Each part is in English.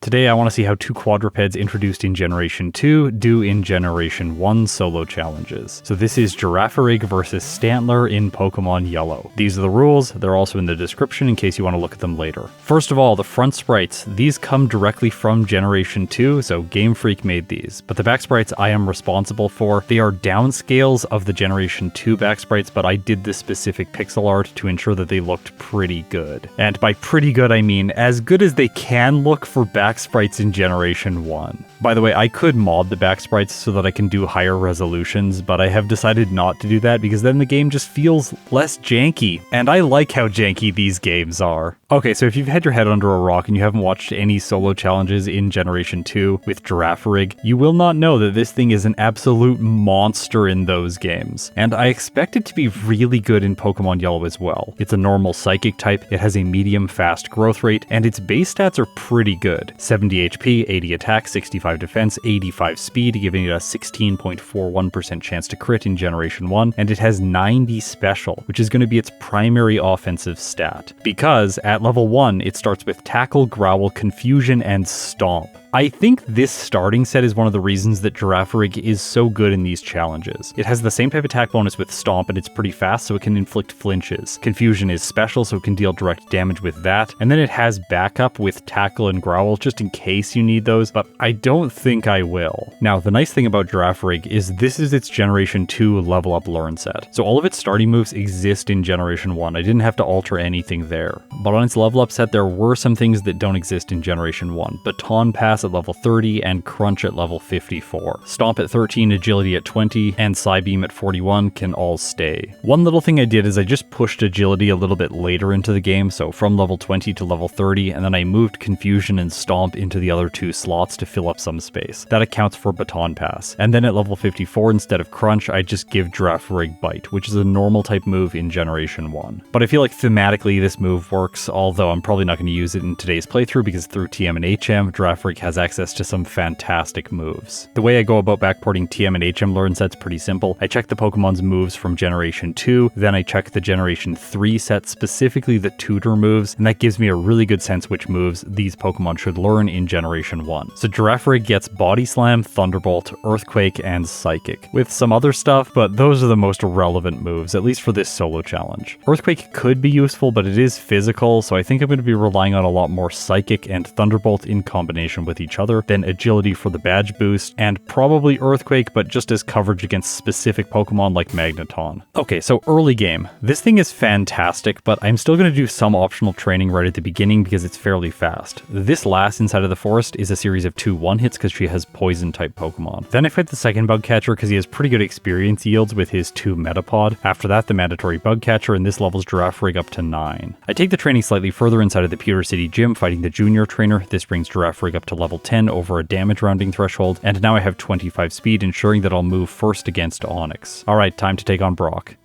Today I want to see how 2 quadrupeds introduced in Generation 2 do in Generation 1 solo challenges. So this is Girafarig versus Stantler in Pokemon Yellow. These are the rules, they're also in the description in case you want to look at them later. First of all, the front sprites. These come directly from Generation 2, so Game Freak made these. But the back sprites I am responsible for. They are downscales of the Generation 2 back sprites, but I did this specific pixel art to ensure that they looked pretty good. And by pretty good I mean as good as they can look for back sprites in Generation 1. By the way, I could mod the back sprites so that I can do higher resolutions, but I have decided not to do that because then the game just feels less janky. And I like how janky these games are. Okay, so if you've had your head under a rock and you haven't watched any solo challenges in Generation 2 with Girafarig, you will not know that this thing is an absolute monster in those games. And I expect it to be really good in Pokemon Yellow as well. It's a normal psychic type, it has a medium fast growth rate, and its base stats are pretty good. 70 HP, 80 attack, 65 defense, 85 speed, giving it a 16.41% chance to crit in Generation 1, and it has 90 special, which is going to be its primary offensive stat. Because at level 1, it starts with Tackle, Growl, Confusion, and Stomp. I think this starting set is one of the reasons that Girafarig is so good in these challenges. It has the same type of attack bonus with Stomp, and it's pretty fast, so it can inflict flinches. Confusion is special, so it can deal direct damage with that, and then it has backup with Tackle and Growl, just in case you need those, but I don't think I will. Now, the nice thing about Girafarig is this is its Generation 2 level up learn set. So all of its starting moves exist in Generation 1. I didn't have to alter anything there. But on its level up set, there were some things that don't exist in Generation 1. Baton Pass at level 30 and Crunch at level 54. Stomp at 13, Agility at 20, and Psybeam at 41 can all stay. One little thing I did is I just pushed Agility a little bit later into the game, so from level 20 to level 30, and then I moved Confusion and Stomp into the other 2 slots to fill up some space. That accounts for Baton Pass. And then at level 54, instead of Crunch, I just give Girafarig Bite, which is a normal type move in Generation 1. But I feel like thematically this move works, although I'm probably not going to use it in today's playthrough because through TM and HM, Girafarig has access to some fantastic moves. The way I go about backporting TM and HM learn set's pretty simple. I check the Pokemon's moves from Generation 2, then I check the Generation 3 set, specifically the tutor moves, and that gives me a really good sense which moves these Pokemon should learn in Generation 1. So Girafarig gets Body Slam, Thunderbolt, Earthquake, and Psychic, with some other stuff, but those are the most relevant moves, at least for this solo challenge. Earthquake could be useful, but it is physical, so I think I'm going to be relying on a lot more Psychic and Thunderbolt in combination with each other, then Agility for the badge boost, and probably Earthquake, but just as coverage against specific Pokemon like Magneton. Okay, so early game. This thing is fantastic, but I'm still going to do some optional training right at the beginning because it's fairly fast. This last inside of the forest is a series of 2 one-hits because she has poison-type Pokemon. Then I fight the second bug catcher because he has pretty good experience yields with his 2 Metapod. After that, the mandatory bug catcher, and this levels Girafarig up to 9. I take the training slightly further inside of the Pewter City Gym, fighting the junior trainer. This brings Girafarig up to level 10 over a damage rounding threshold, and now I have 25 speed, ensuring that I'll move first against Onix. Alright, time to take on Brock.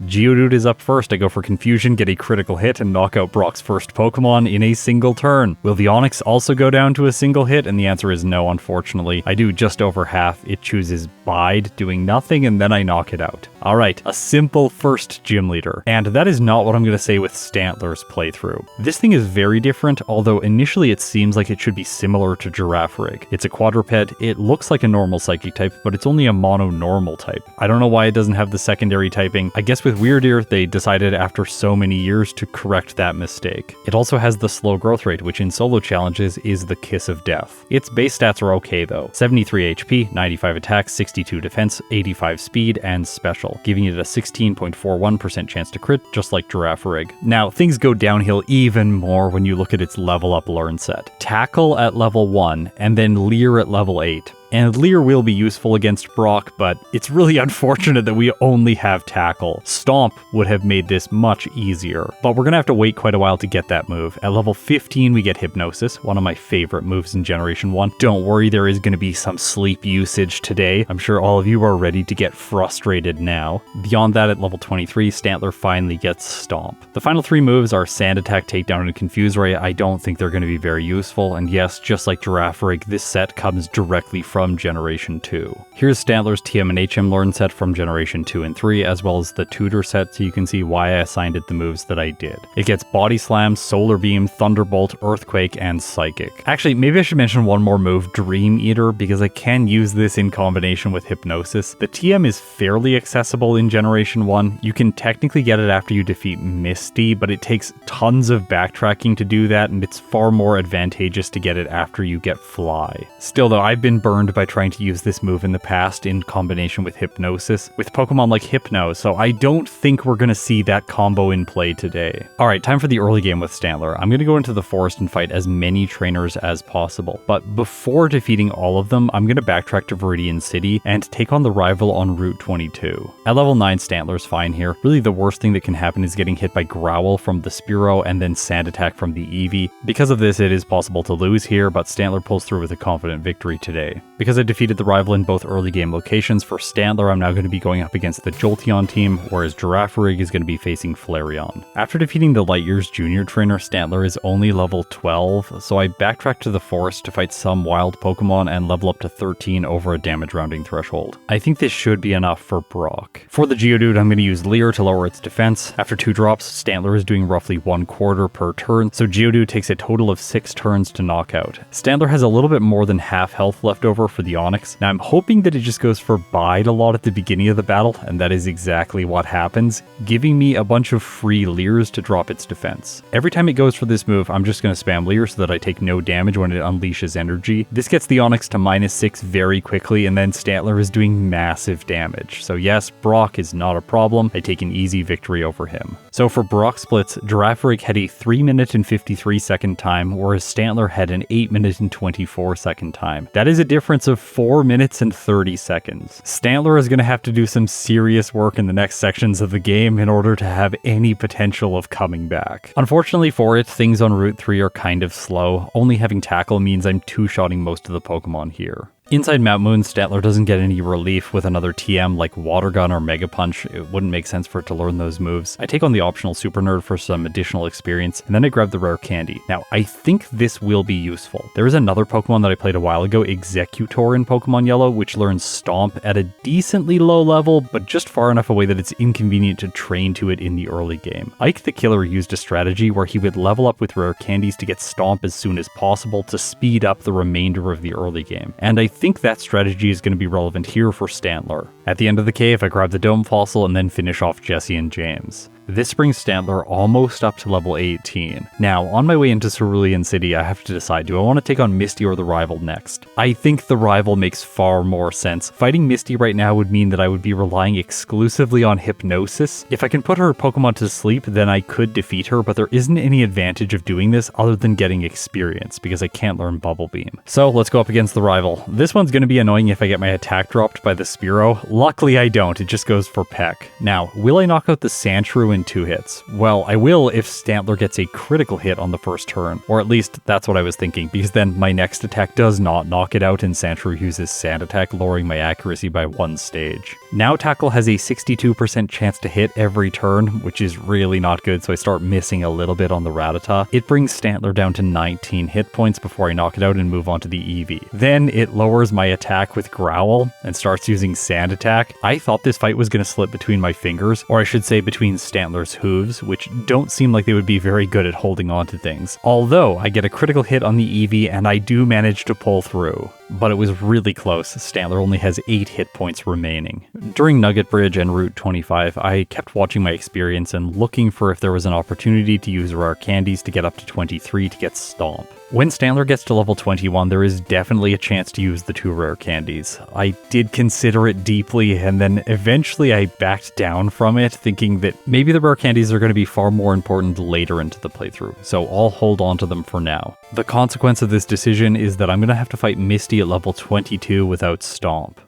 Geodude is up first. I go for Confusion, get a critical hit, and knock out Brock's first Pokemon in a single turn. Will the Onix also go down to a single hit? And the answer is no, unfortunately. I do just over half. It chooses Bide, doing nothing, and then I knock it out. Alright, a simple first gym leader. And that is not what I'm going to say with Stantler's playthrough. This thing is very different, although initially it seems like it should be similar to Girafarig. It's a quadruped, it looks like a normal psychic type, but it's only a mono-normal type. I don't know why it doesn't have the secondary typing. I guess with Weirdeer, they decided after so many years to correct that mistake. It also has the slow growth rate, which in solo challenges is the kiss of death. Its base stats are okay though. 73 HP, 95 attack, 62 defense, 85 speed, and special, giving it a 16.41% chance to crit, just like Girafarig. Now, things go downhill even more when you look at its level up learn set. Tackle at level 1, and then Leer at level 8. And Leer will be useful against Brock, but it's really unfortunate that we only have Tackle. Stomp would have made this much easier, but we're gonna have to wait quite a while to get that move. At level 15, we get Hypnosis, one of my favorite moves in Generation 1. Don't worry, there is gonna be some sleep usage today. I'm sure all of you are ready to get frustrated now. Beyond that, at level 23, Stantler finally gets Stomp. The final 3 moves are Sand Attack, Takedown, and Confuse Ray. I don't think they're gonna be very useful, and yes, just like Girafarig, this set comes directly from from Generation 2. Here's Stantler's TM and HM learn set from Generation 2 and 3, as well as the tutor set, so you can see why I assigned it the moves that I did. It gets Body Slam, Solar Beam, Thunderbolt, Earthquake, and Psychic. Actually, maybe I should mention one more move, Dream Eater, because I can use this in combination with Hypnosis. The TM is fairly accessible in Generation 1. You can technically get it after you defeat Misty, but it takes tons of backtracking to do that, and it's far more advantageous to get it after you get Fly. Still though, I've been burned by trying to use this move in the past in combination with Hypnosis, with Pokemon like Hypno, so I don't think we're gonna see that combo in play today. Alright, time for the early game with Stantler. I'm gonna go into the forest and fight as many trainers as possible, but before defeating all of them, I'm gonna backtrack to Viridian City and take on the rival on Route 22. At level 9, Stantler's fine here. Really the worst thing that can happen is getting hit by Growl from the Spearow and then Sand Attack from the Eevee. Because of this, it is possible to lose here, but Stantler pulls through with a confident victory today. Because I defeated the rival in both early game locations, for Stantler I'm now going to be going up against the Jolteon team, whereas Girafarig is going to be facing Flareon. After defeating the Light Years Junior trainer, Stantler is only level 12, so I backtrack to the forest to fight some wild Pokemon and level up to 13 over a damage rounding threshold. I think this should be enough for Brock. For the Geodude, I'm going to use Leer to lower its defense. After 2 drops, Stantler is doing roughly 1/4 per turn, so Geodude takes a total of 6 turns to knock out. Stantler has a little bit more than half health left over for the Onix. Now I'm hoping that it just goes for Bide a lot at the beginning of the battle, and that is exactly what happens, giving me a bunch of free Leers to drop its defense. Every time it goes for this move, I'm just going to spam Leer so that I take no damage when it unleashes energy. This gets the Onix to -6 very quickly, and then Stantler is doing massive damage. So yes, Brock is not a problem. I take an easy victory over him. So for Brock splits, Girafarig had a 3-minute and 53-second time, whereas Stantler had an 8-minute and 24-second time. That is a difference of 4 minutes and 30 seconds. Stantler is going to have to do some serious work in the next sections of the game in order to have any potential of coming back. Unfortunately for it, things on Route 3 are kind of slow. Only having Tackle means I'm two-shotting most of the Pokemon here. Inside Mount Moon, Stantler doesn't get any relief with another TM like Water Gun or Mega Punch. It wouldn't make sense for it to learn those moves. I take on the optional Super Nerd for some additional experience, and then I grab the rare candy. Now, I think this will be useful. There is another Pokemon that I played a while ago, Executor in Pokemon Yellow, which learns Stomp at a decently low level, but just far enough away that it's inconvenient to train to it in the early game. Ike the Killer used a strategy where he would level up with rare candies to get Stomp as soon as possible to speed up the remainder of the early game, and I think that strategy is going to be relevant here for Stantler. At the end of the cave, I grab the Dome Fossil and then finish off Jesse and James. This brings Stantler almost up to level 18. Now, on my way into Cerulean City, I have to decide, do I want to take on Misty or the rival next? I think the rival makes far more sense. Fighting Misty right now would mean that I would be relying exclusively on Hypnosis. If I can put her Pokemon to sleep, then I could defeat her, but there isn't any advantage of doing this other than getting experience, because I can't learn Bubble Beam. So let's go up against the rival. This one's going to be annoying if I get my attack dropped by the Spearow. Luckily I don't, it just goes for Peck. Now, will I knock out the Sandshrew in 2 hits? Well, I will if Stantler gets a critical hit on the first turn, or at least that's what I was thinking, because then my next attack does not knock it out and Sandshrew uses Sand Attack, lowering my accuracy by 1 stage. Now Tackle has a 62% chance to hit every turn, which is really not good, so I start missing a little bit on the Rattata. It brings Stantler down to 19 hit points before I knock it out and move on to the Eevee. Then it lowers my attack with Growl and starts using Sand Attack. I thought this fight was going to slip between my fingers, or I should say between Stantler's hooves, which don't seem like they would be very good at holding on to things. Although I get a critical hit on the Eevee and I do manage to pull through. But it was really close. Stantler only has 8 hit points remaining. During Nugget Bridge and Route 25, I kept watching my experience and looking for if there was an opportunity to use rare candies to get up to 23 to get Stomp. When Stantler gets to level 21, there is definitely a chance to use the 2 rare candies. I did consider it deeply, and then eventually I backed down from it, thinking that maybe the rare candies are going to be far more important later into the playthrough, so I'll hold on to them for now. The consequence of this decision is that I'm going to have to fight Misty at level 22 without Stomp.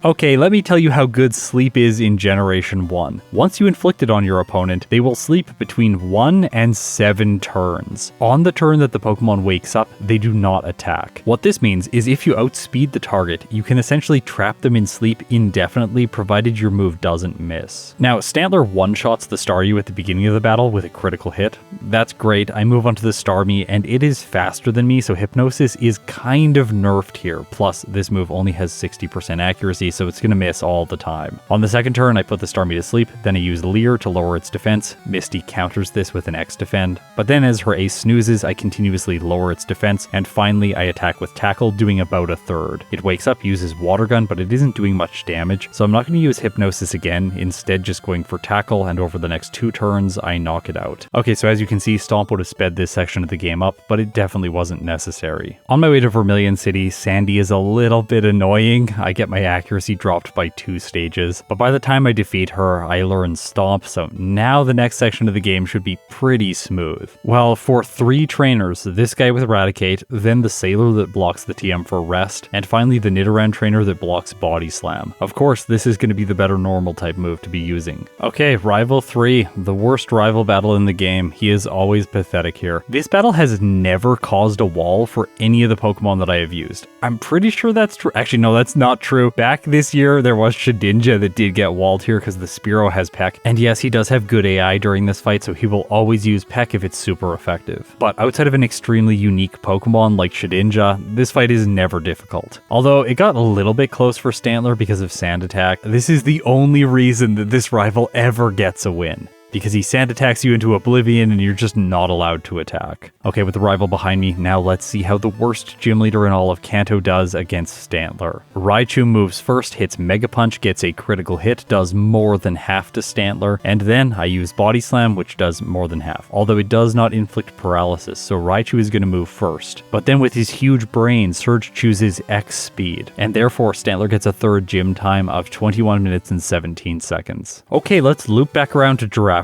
Okay, let me tell you how good sleep is in Generation 1. Once you inflict it on your opponent, they will sleep between 1 and 7 turns. On the turn that the Pokemon wakes up, they do not attack. What this means is if you outspeed the target, you can essentially trap them in sleep indefinitely provided your move doesn't miss. Now, Stantler one-shots the Staryu at the beginning of the battle with a critical hit. That's great. I move onto the Starmie and it is faster than me, so Hypnosis is kind of nerfed here. Plus, this move only has 60% accuracy, so it's going to miss all the time. On the second turn, I put the Starmie to sleep, then I use Leer to lower its defense. Misty counters this with an X-Defend, but then as her ace snoozes, I continuously lower its defense, and finally I attack with Tackle, doing about a third. It wakes up, uses Water Gun, but it isn't doing much damage, so I'm not going to use Hypnosis again, instead just going for Tackle, and over the next 2 turns, I knock it out. Okay, so as you can see, Stomp would have sped this section of the game up, but it definitely wasn't necessary. On my way to Vermilion City, Sandy is a little bit annoying. I get my accuracy dropped by 2 stages, but by the time I defeat her, I learn Stomp, so now the next section of the game should be pretty smooth. Well, for 3 trainers, this guy with Eradicate, then the Sailor that blocks the TM for Rest, and finally the Nidoran trainer that blocks Body Slam. Of course, this is going to be the better normal type move to be using. Okay, Rival 3, the worst rival battle in the game. He is always pathetic here. This battle has never caused a wall for any of the Pokemon that I have used. I'm pretty sure that's true. Actually, no, that's not true. Back this year, there was Shedinja that did get walled here because the Spearow has Peck. And yes, he does have good AI during this fight, so he will always use Peck if it's super effective. But outside of an extremely unique Pokemon like Shedinja, this fight is never difficult. Although it got a little bit close for Stantler because of Sand Attack, this is the only reason that this rival ever gets a win. Because he Sand Attacks you into oblivion and you're just not allowed to attack. Okay, with the rival behind me, now let's see how the worst gym leader in all of Kanto does against Stantler. Raichu moves first, hits Mega Punch, gets a critical hit, does more than half to Stantler, and then I use Body Slam, which does more than half. Although it does not inflict paralysis, so Raichu is going to move first. But then with his huge brain, Surge chooses X speed, and therefore Stantler gets a third gym time of 21 minutes and 17 seconds. Okay, let's loop back around to Girafarig.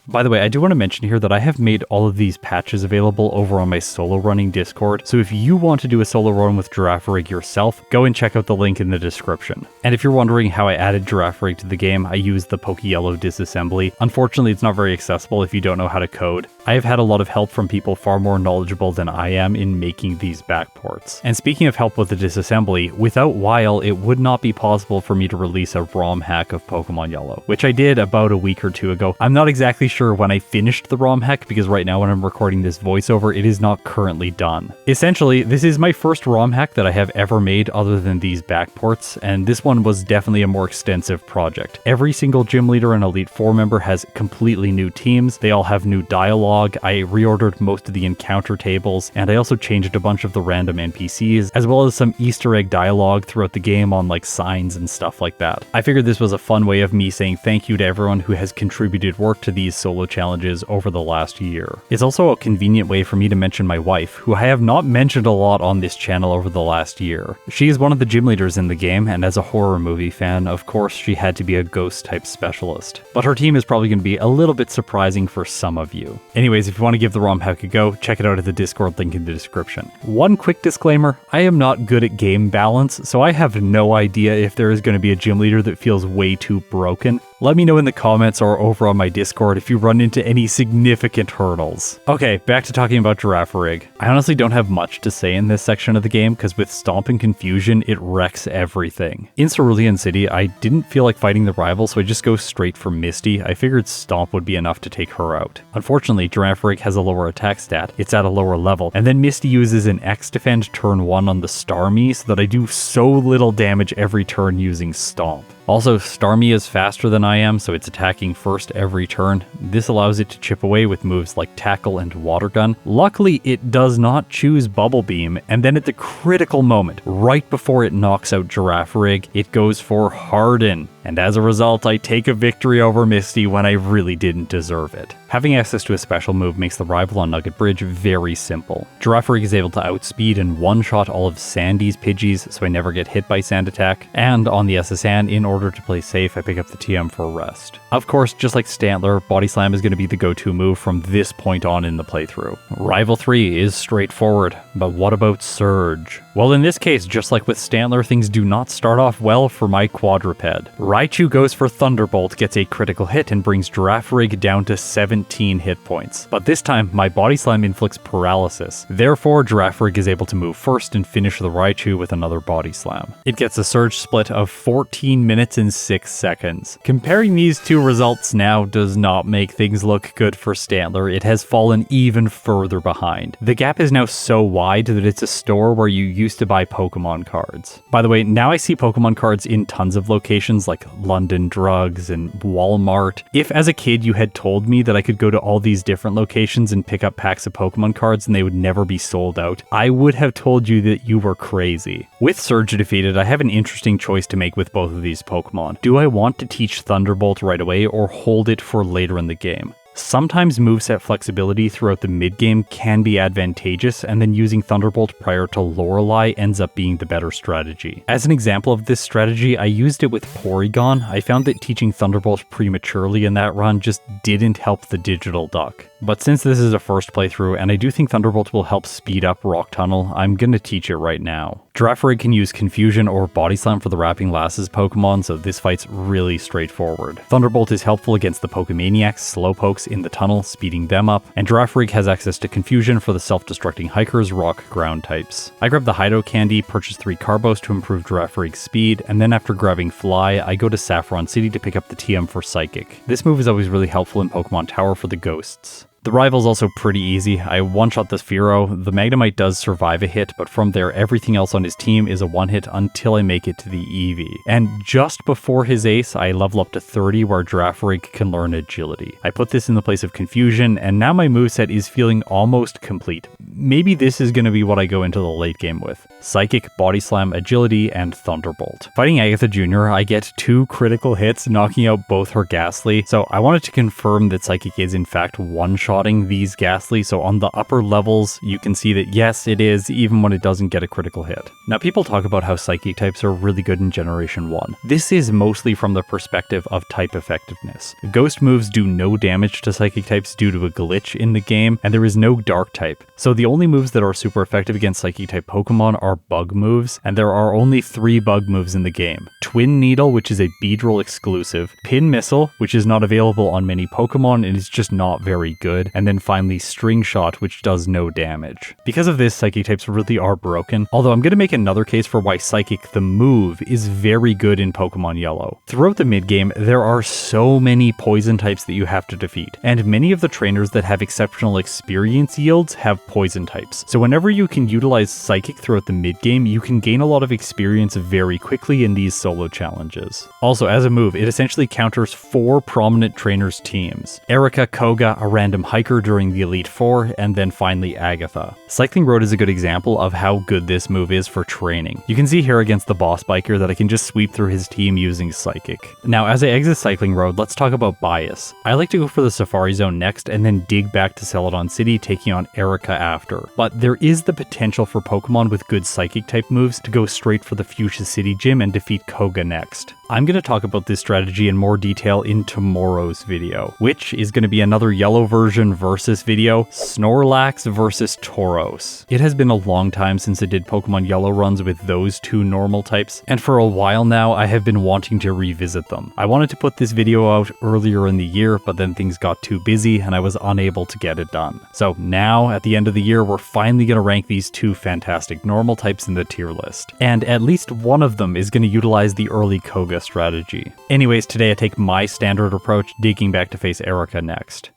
By the way, I do want to mention here that I have made all of these patches available over on my solo running Discord, so if you want to do a solo run with Girafarig yourself, go and check out the link in the description. And if you're wondering how I added Girafarig to the game, I used the Pokeyellow disassembly. Unfortunately, it's not very accessible if you don't know how to code. I have had a lot of help from people far more knowledgeable than I am in making these backports. And speaking of help with the disassembly, without Weil, it would not be possible for me to release a ROM hack of Pokemon Yellow, which I did about a week or 2 ago. I'm not exactly sure when I finished the ROM hack because right now when I'm recording this voiceover, it is not currently done. Essentially, this is my first ROM hack that I have ever made other than these backports, and this one was definitely a more extensive project. Every single gym leader and Elite 4 member has completely new teams. They all have new dialogue. I reordered most of the encounter tables, and I also changed a bunch of the random NPCs, as well as some Easter egg dialogue throughout the game on like signs and stuff like that. I figured this was a fun way of me saying thank you to everyone who has contributed work to these solo challenges over the last year. It's also a convenient way for me to mention my wife, who I have not mentioned a lot on this channel over the last year. She is one of the gym leaders in the game, and as a horror movie fan, of course she had to be a ghost type specialist. But her team is probably going to be a little bit surprising for some of you. Anyways, if you want to give the ROM hack a go, check it out at the Discord link in the description. One quick disclaimer, I am not good at game balance, so I have no idea if there is going to be a gym leader that feels way too broken. Let me know in the comments or over on my Discord if you run into any significant hurdles. Okay, back to talking about Girafarig. I honestly don't have much to say in this section of the game because with Stomp and Confusion, it wrecks everything. In Cerulean City, I didn't feel like fighting the rival, so I just go straight for Misty. I figured Stomp would be enough to take her out. Unfortunately, Girafarig has a lower attack stat, it's at a lower level, and then Misty uses an X-Defend turn 1 on the Starmie so that I do so little damage every turn using Stomp. Also, Starmie is faster than I am, so it's attacking first every turn. This allows it to chip away with moves like Tackle and Water Gun. Luckily, it does not choose Bubble Beam, and then at the critical moment, right before it knocks out Girafarig, it goes for Harden. And as a result, I take a victory over Misty when I really didn't deserve it. Having access to a special move makes the rival on Nugget Bridge very simple. Girafarig is able to outspeed and one-shot all of Sandy's Pidgeys, so I never get hit by Sand Attack, and on the SSN, in order to play safe, I pick up the TM for rest. Of course, just like Stantler, Body Slam is going to be the go-to move from this point on in the playthrough. Rival 3 is straightforward, but what about Surge? Well, in this case, just like with Stantler, things do not start off well for my quadruped. Raichu goes for Thunderbolt, gets a critical hit, and brings Girafarig down to 17 hit points. But this time, my Body Slam inflicts paralysis. Therefore, Girafarig is able to move first and finish the Raichu with another Body Slam. It gets a Surge split of 14 minutes and 6 seconds. Comparing these two results now does not make things look good for Stantler. It has fallen even further behind. The gap is now so wide that it's a store where you used to buy Pokemon cards. By the way, now I see Pokemon cards in tons of locations like London Drugs and Walmart. If as a kid you had told me that I could go to all these different locations and pick up packs of Pokemon cards and they would never be sold out, I would have told you that you were crazy. With Surge defeated, I have an interesting choice to make with both of these Pokemon. Do I want to teach Thunderbolt right away or hold it for later in the game? Sometimes moveset flexibility throughout the mid-game can be advantageous, and then using Thunderbolt prior to Lorelei ends up being the better strategy. As an example of this strategy, I used it with Porygon. I found that teaching Thunderbolt prematurely in that run just didn't help the digital duck. But since this is a first playthrough, and I do think Thunderbolt will help speed up Rock Tunnel, I'm gonna teach it right now. Girafarig can use Confusion or Body Slam for the Wrapping Lasses Pokemon, so this fight's really straightforward. Thunderbolt is helpful against the Pokemaniacs, Slowpokes in the tunnel, speeding them up, and Girafarig has access to Confusion for the self-destructing Hikers, Rock, Ground types. I grab the Hido Candy, purchase 3 Carbos to improve Girafarig's speed, and then after grabbing Fly, I go to Saffron City to pick up the TM for Psychic. This move is always really helpful in Pokemon Tower for the ghosts. The rival's also pretty easy. I one-shot the Sphero. The Magnemite does survive a hit, but from there everything else on his team is a one-hit until I make it to the Eevee. And just before his ace, I level up to 30 where Girafarig can learn Agility. I put this in the place of Confusion, and now my moveset is feeling almost complete. Maybe this is going to be what I go into the late game with. Psychic, Body Slam, Agility, and Thunderbolt. Fighting Agatha Jr., I get 2 critical hits, knocking out both her Ghastly, so I wanted to confirm that Psychic is in fact one-shot these Ghastly, so on the upper levels you can see that yes, it is, even when it doesn't get a critical hit. Now people talk about how Psychic types are really good in Generation 1. This is mostly from the perspective of type effectiveness. Ghost moves do no damage to Psychic types due to a glitch in the game, and there is no Dark type. So the only moves that are super effective against Psychic type Pokemon are bug moves, and there are only 3 bug moves in the game. Twin Needle, which is a Beedrill exclusive, Pin Missile, which is not available on many Pokemon and is just not very good, and then finally String Shot, which does no damage. Because of this, Psychic types really are broken, although I'm going to make another case for why Psychic, the move, is very good in Pokemon Yellow. Throughout the mid-game, there are so many Poison types that you have to defeat, and many of the trainers that have exceptional experience yields have Poison types. So whenever you can utilize Psychic throughout the mid-game, you can gain a lot of experience very quickly in these solo challenges. Also, as a move, it essentially counters 4 prominent trainers' teams. Erica, Koga, a random Hiker during the Elite Four, and then finally Agatha. Cycling Road is a good example of how good this move is for training. You can see here against the boss biker that I can just sweep through his team using Psychic. Now as I exit Cycling Road, let's talk about bias. I like to go for the Safari Zone next and then dig back to Celadon City, taking on Erica after. But there is the potential for Pokemon with good Psychic type moves to go straight for the Fuchsia City Gym and defeat Koga next. I'm going to talk about this strategy in more detail in tomorrow's video, which is going to be another Yellow version versus video, Snorlax versus Tauros. It has been a long time since I did Pokemon Yellow runs with those 2 normal types, and for a while now I have been wanting to revisit them. I wanted to put this video out earlier in the year, but then things got too busy and I was unable to get it done. So now, at the end of the year, we're finally going to rank these 2 fantastic normal types in the tier list. And at least one of them is going to utilize the early Koga strategy. Anyways, today I take my standard approach, digging back to face Erica next.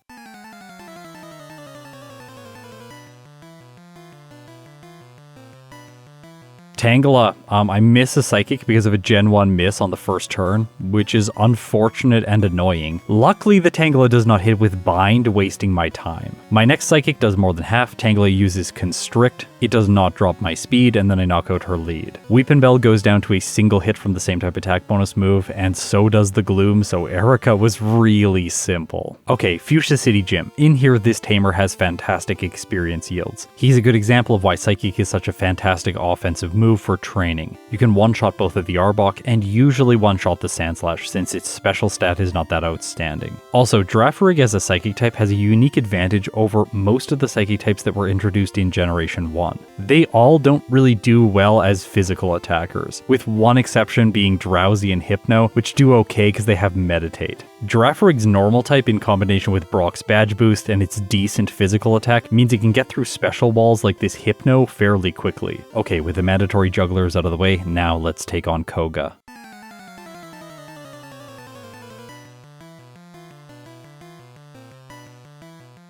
Tangela, I miss a Psychic because of a Gen 1 miss on the first turn, which is unfortunate and annoying. Luckily, the Tangela does not hit with Bind, wasting my time. My next Psychic does more than half. Tangela uses Constrict. It does not drop my speed, and then I knock out her lead. Weepinbell goes down to a single hit from the same type attack bonus move, and so does the Gloom, so Erica was really simple. Okay, Fuchsia City Gym. In here, this tamer has fantastic experience yields. He's a good example of why Psychic is such a fantastic offensive move, move for training. You can one-shot both of the Arbok and usually one-shot the Sandslash since its special stat is not that outstanding. Also, Girafarig as a Psychic type has a unique advantage over most of the Psychic types that were introduced in Generation 1. They all don't really do well as physical attackers, with one exception being Drowsy and Hypno, which do okay because they have Meditate. Girafarig's normal type in combination with Brock's badge boost and its decent physical attack means it can get through special walls like this Hypno fairly quickly. Okay, with the mandatory jugglers out of the way, now let's take on Koga.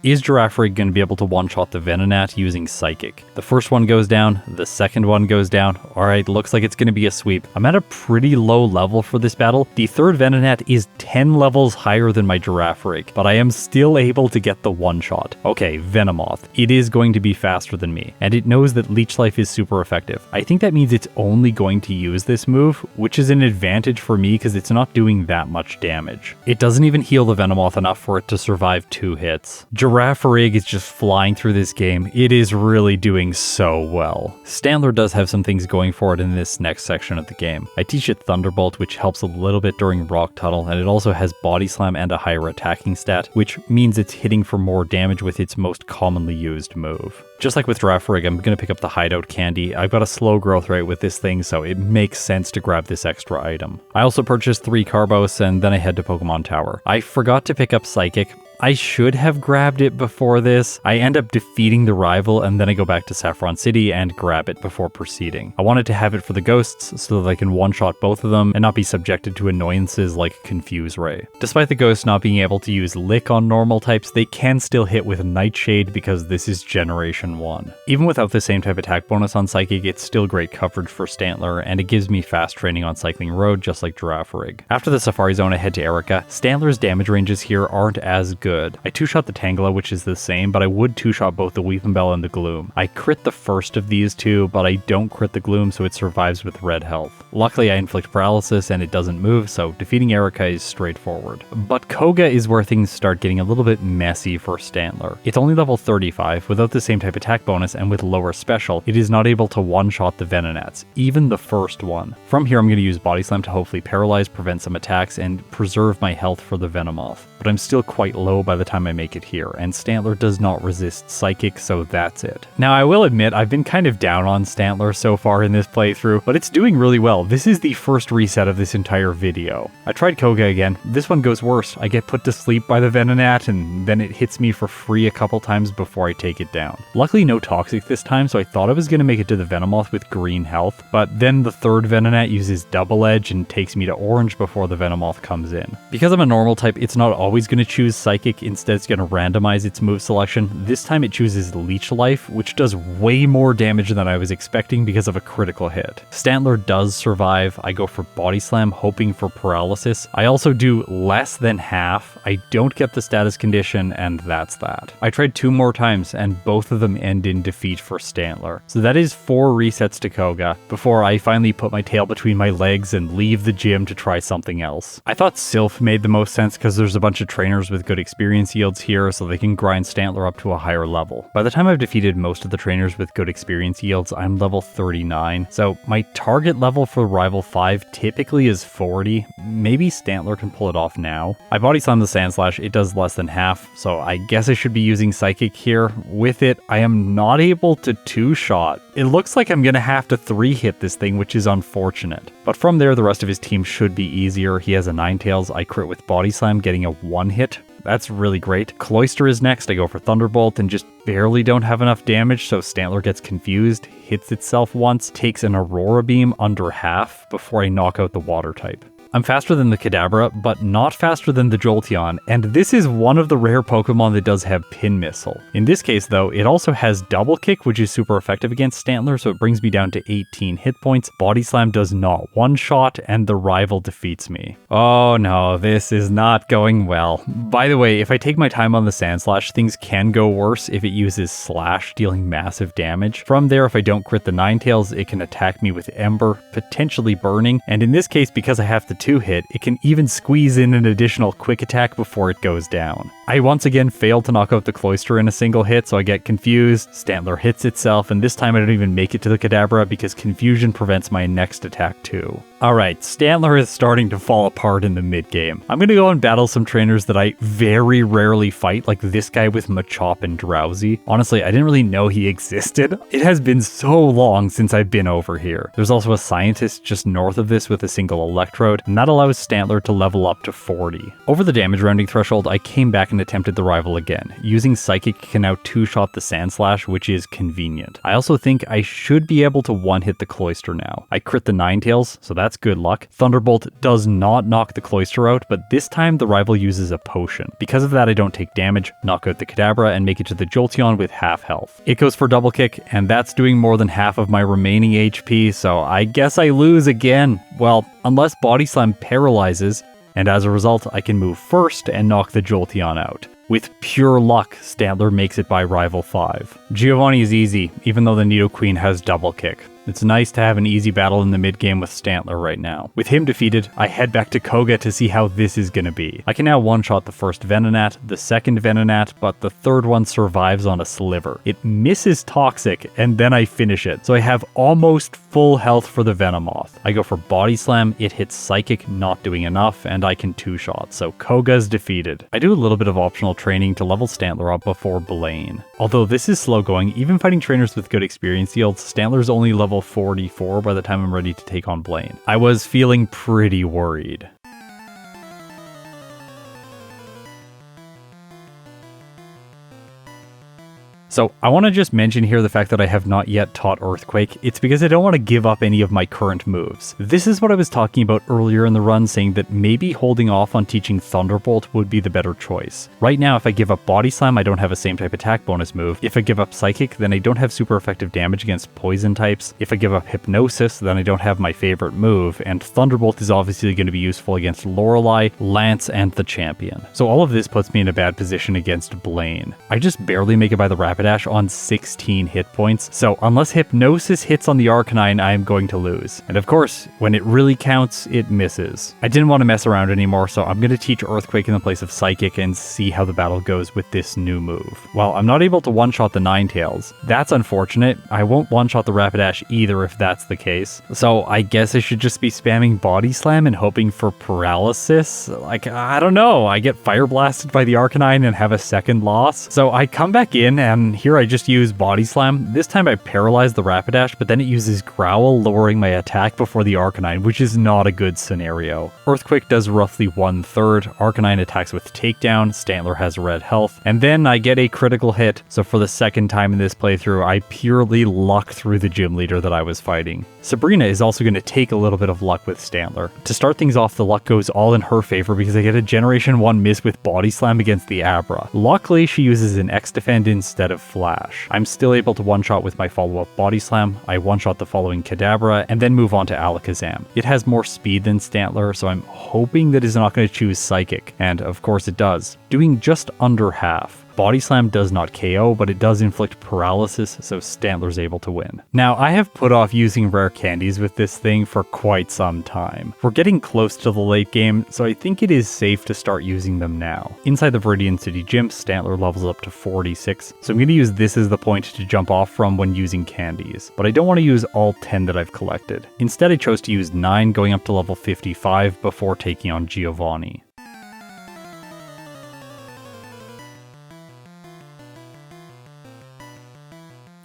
Is Girafarig going to be able to one-shot the Venonat using Psychic? The first one goes down, the second one goes down. Alright, looks like it's going to be a sweep. I'm at a pretty low level for this battle. The third Venonat is 10 levels higher than my Girafarig, but I am still able to get the one-shot. Okay, Venomoth. It is going to be faster than me, and it knows that Leech Life is super effective. I think that means it's only going to use this move, which is an advantage for me because it's not doing that much damage. It doesn't even heal the Venomoth enough for it to survive 2 hits. Girafarig is just flying through this game. It is really doing so well. Stantler does have some things going for it in this next section of the game. I teach it Thunderbolt, which helps a little bit during Rock Tunnel, and it also has Body Slam and a higher attacking stat, which means it's hitting for more damage with its most commonly used move. Just like with Girafarig, I'm going to pick up the Hideout Candy. I've got a slow growth rate with this thing, so it makes sense to grab this extra item. I also purchased 3 Carbos, and then I head to Pokemon Tower. I forgot to pick up Psychic. I should have grabbed it before this. I end up defeating the rival and then I go back to Saffron City and grab it before proceeding. I wanted to have it for the ghosts so that I can one-shot both of them and not be subjected to annoyances like Confuse Ray. Despite the ghosts not being able to use Lick on normal types, they can still hit with Nightshade because this is Generation 1. Even without the same type attack bonus on Psychic, it's still great coverage for Stantler and it gives me fast training on Cycling Road just like Girafarig. After the Safari Zone I head to Erica. Stantler's damage ranges here aren't as good. I 2-shot the Tangela, which is the same, but I would 2-shot both the Weepinbell and the Gloom. I crit the first of these two, but I don't crit the Gloom, so it survives with red health. Luckily, I inflict paralysis and it doesn't move, so defeating Erica is straightforward. But Koga is where things start getting a little bit messy for Stantler. It's only level 35, without the same type attack bonus and with lower special, it is not able to one-shot the Venonats, even the first one. From here, I'm going to use Body Slam to hopefully paralyze, prevent some attacks, and preserve my health for the Venomoth. But I'm still quite low by the time I make it here, and Stantler does not resist Psychic, so that's it. Now, I will admit, I've been kind of down on Stantler so far in this playthrough, but it's doing really well. This is the first reset of this entire video. I tried Koga again. This one goes worse. I get put to sleep by the Venonat, and then it hits me for free a couple times before I take it down. Luckily, no Toxic this time, so I thought I was going to make it to the Venomoth with green health, but then the third Venonat uses Double Edge and takes me to orange before the Venomoth comes in. Because I'm a normal type, it's not always going to choose Psychic. Instead, it's going to randomize its move selection. This time it chooses Leech Life, which does way more damage than I was expecting because of a critical hit. Stantler does survive. I go for Body Slam, hoping for paralysis. I also do less than half. I don't get the status condition, and that's that. I tried 2 more times, and both of them end in defeat for Stantler. So that is 4 resets to Koga, before I finally put my tail between my legs and leave the gym to try something else. I thought Sylph made the most sense because there's a bunch of trainers with good experience yields here, so they can grind Stantler up to a higher level. By the time I've defeated most of the trainers with good experience yields, I'm level 39, so my target level for Rival 5 typically is 40. Maybe Stantler can pull it off now. I Body Slam the Sandslash, it does less than half, so I guess I should be using Psychic here. With it, I am not able to 2-shot. It looks like I'm gonna have to 3-hit this thing, which is unfortunate. But from there, the rest of his team should be easier. He has a Ninetales, I crit with Body Slam, getting a 1-hit. That's really great. Cloyster is next. I go for Thunderbolt and just barely don't have enough damage, so Stantler gets confused, hits itself once, takes an Aurora Beam under half before I knock out the Water type. I'm faster than the Kadabra, but not faster than the Jolteon, and this is one of the rare Pokemon that does have Pin Missile. In this case though, it also has Double Kick, which is super effective against Stantler, so it brings me down to 18 hit points. Body Slam does not one-shot, and the rival defeats me. Oh no, this is not going well. By the way, if I take my time on the Sandslash, things can go worse if it uses Slash, dealing massive damage. From there, if I don't crit the Ninetales, it can attack me with Ember, potentially burning, and in this case, because I have to 2 hit, it can even squeeze in an additional quick attack before it goes down. I once again failed to knock out the Cloister in a single hit, so I get confused, Stantler hits itself, and this time I don't even make it to the Kadabra because confusion prevents my next attack too. Alright, Stantler is starting to fall apart in the mid-game. I'm gonna go and battle some trainers that I very rarely fight, like this guy with Machop and Drowsy. Honestly, I didn't really know he existed. It has been so long since I've been over here. There's also a Scientist just north of this with a single Electrode, and that allows Stantler to level up to 40. Over the damage rounding threshold, I came back and attempted the rival again. Using Psychic can now 2-shot the Sandslash, which is convenient. I also think I should be able to 1-hit the Cloister now. I crit the Ninetales, so that's good luck. Thunderbolt does not knock the Cloister out, but this time the rival uses a potion. Because of that, I don't take damage, knock out the Kadabra, and make it to the Jolteon with half health. It goes for double kick, and that's doing more than half of my remaining HP, so I guess I lose again. Well, unless Body Slam paralyzes, and as a result, I can move first and knock the Jolteon out. With pure luck, Stantler makes it by Rival 5. Giovanni is easy, even though the Nidoqueen has double kick. It's nice to have an easy battle in the mid-game with Stantler right now. With him defeated, I head back to Koga to see how this is gonna be. I can now one-shot the first Venonat, the second Venonat, but the third one survives on a sliver. It misses Toxic, and then I finish it, so I have almost full health for the Venomoth. I go for Body Slam, it hits Psychic, not doing enough, and I can 2-shot, so Koga's defeated. I do a little bit of optional training to level Stantler up before Blaine. Although this is slow going, even fighting trainers with good experience yields, Stantler's only level 44 by the time I'm ready to take on Blaine. I was feeling pretty worried. So I want to just mention here the fact that I have not yet taught Earthquake. It's because I don't want to give up any of my current moves. This is what I was talking about earlier in the run, saying that maybe holding off on teaching Thunderbolt would be the better choice. Right now, if I give up Body Slam, I don't have a same type attack bonus move. If I give up Psychic, then I don't have super effective damage against poison types. If I give up Hypnosis, then I don't have my favorite move, and Thunderbolt is obviously going to be useful against Lorelei, Lance, and the champion. So all of this puts me in a bad position against Blaine. I just barely make it by the Rapidash on 16 hit points, so unless Hypnosis hits on the Arcanine, I am going to lose. And of course, when it really counts, it misses. I didn't want to mess around anymore, so I'm going to teach Earthquake in the place of Psychic and see how the battle goes with this new move. While I'm not able to one-shot the Ninetales, that's unfortunate. I won't one-shot the Rapidash either if that's the case. So I guess I should just be spamming Body Slam and hoping for paralysis? Like, I don't know. I get Fire Blasted by the Arcanine and have a second loss. So I come back in, and here I just use Body Slam. This time I paralyze the Rapidash, but then it uses Growl, lowering my attack before the Arcanine, which is not a good scenario. Earthquake does roughly 1/3, Arcanine attacks with Takedown, Stantler has red health, and then I get a critical hit, so for the second time in this playthrough, I purely luck through the gym leader that I was fighting. Sabrina is also going to take a little bit of luck with Stantler. To start things off, the luck goes all in her favor because I get a Generation 1 miss with Body Slam against the Abra. Luckily, she uses an X-Defend instead of Flash. I'm still able to one-shot with my follow-up Body Slam, I one-shot the following Kadabra, and then move on to Alakazam. It has more speed than Stantler, so I'm hoping that it's not going to choose Psychic, and of course it does, doing just under half. Body Slam does not KO, but it does inflict paralysis, so Stantler's able to win. Now, I have put off using rare candies with this thing for quite some time. We're getting close to the late game, so I think it is safe to start using them now. Inside the Viridian City Gym, Stantler levels up to 46, so I'm going to use this as the point to jump off from when using candies. But I don't want to use all 10 that I've collected. Instead, I chose to use 9, going up to level 55 before taking on Giovanni.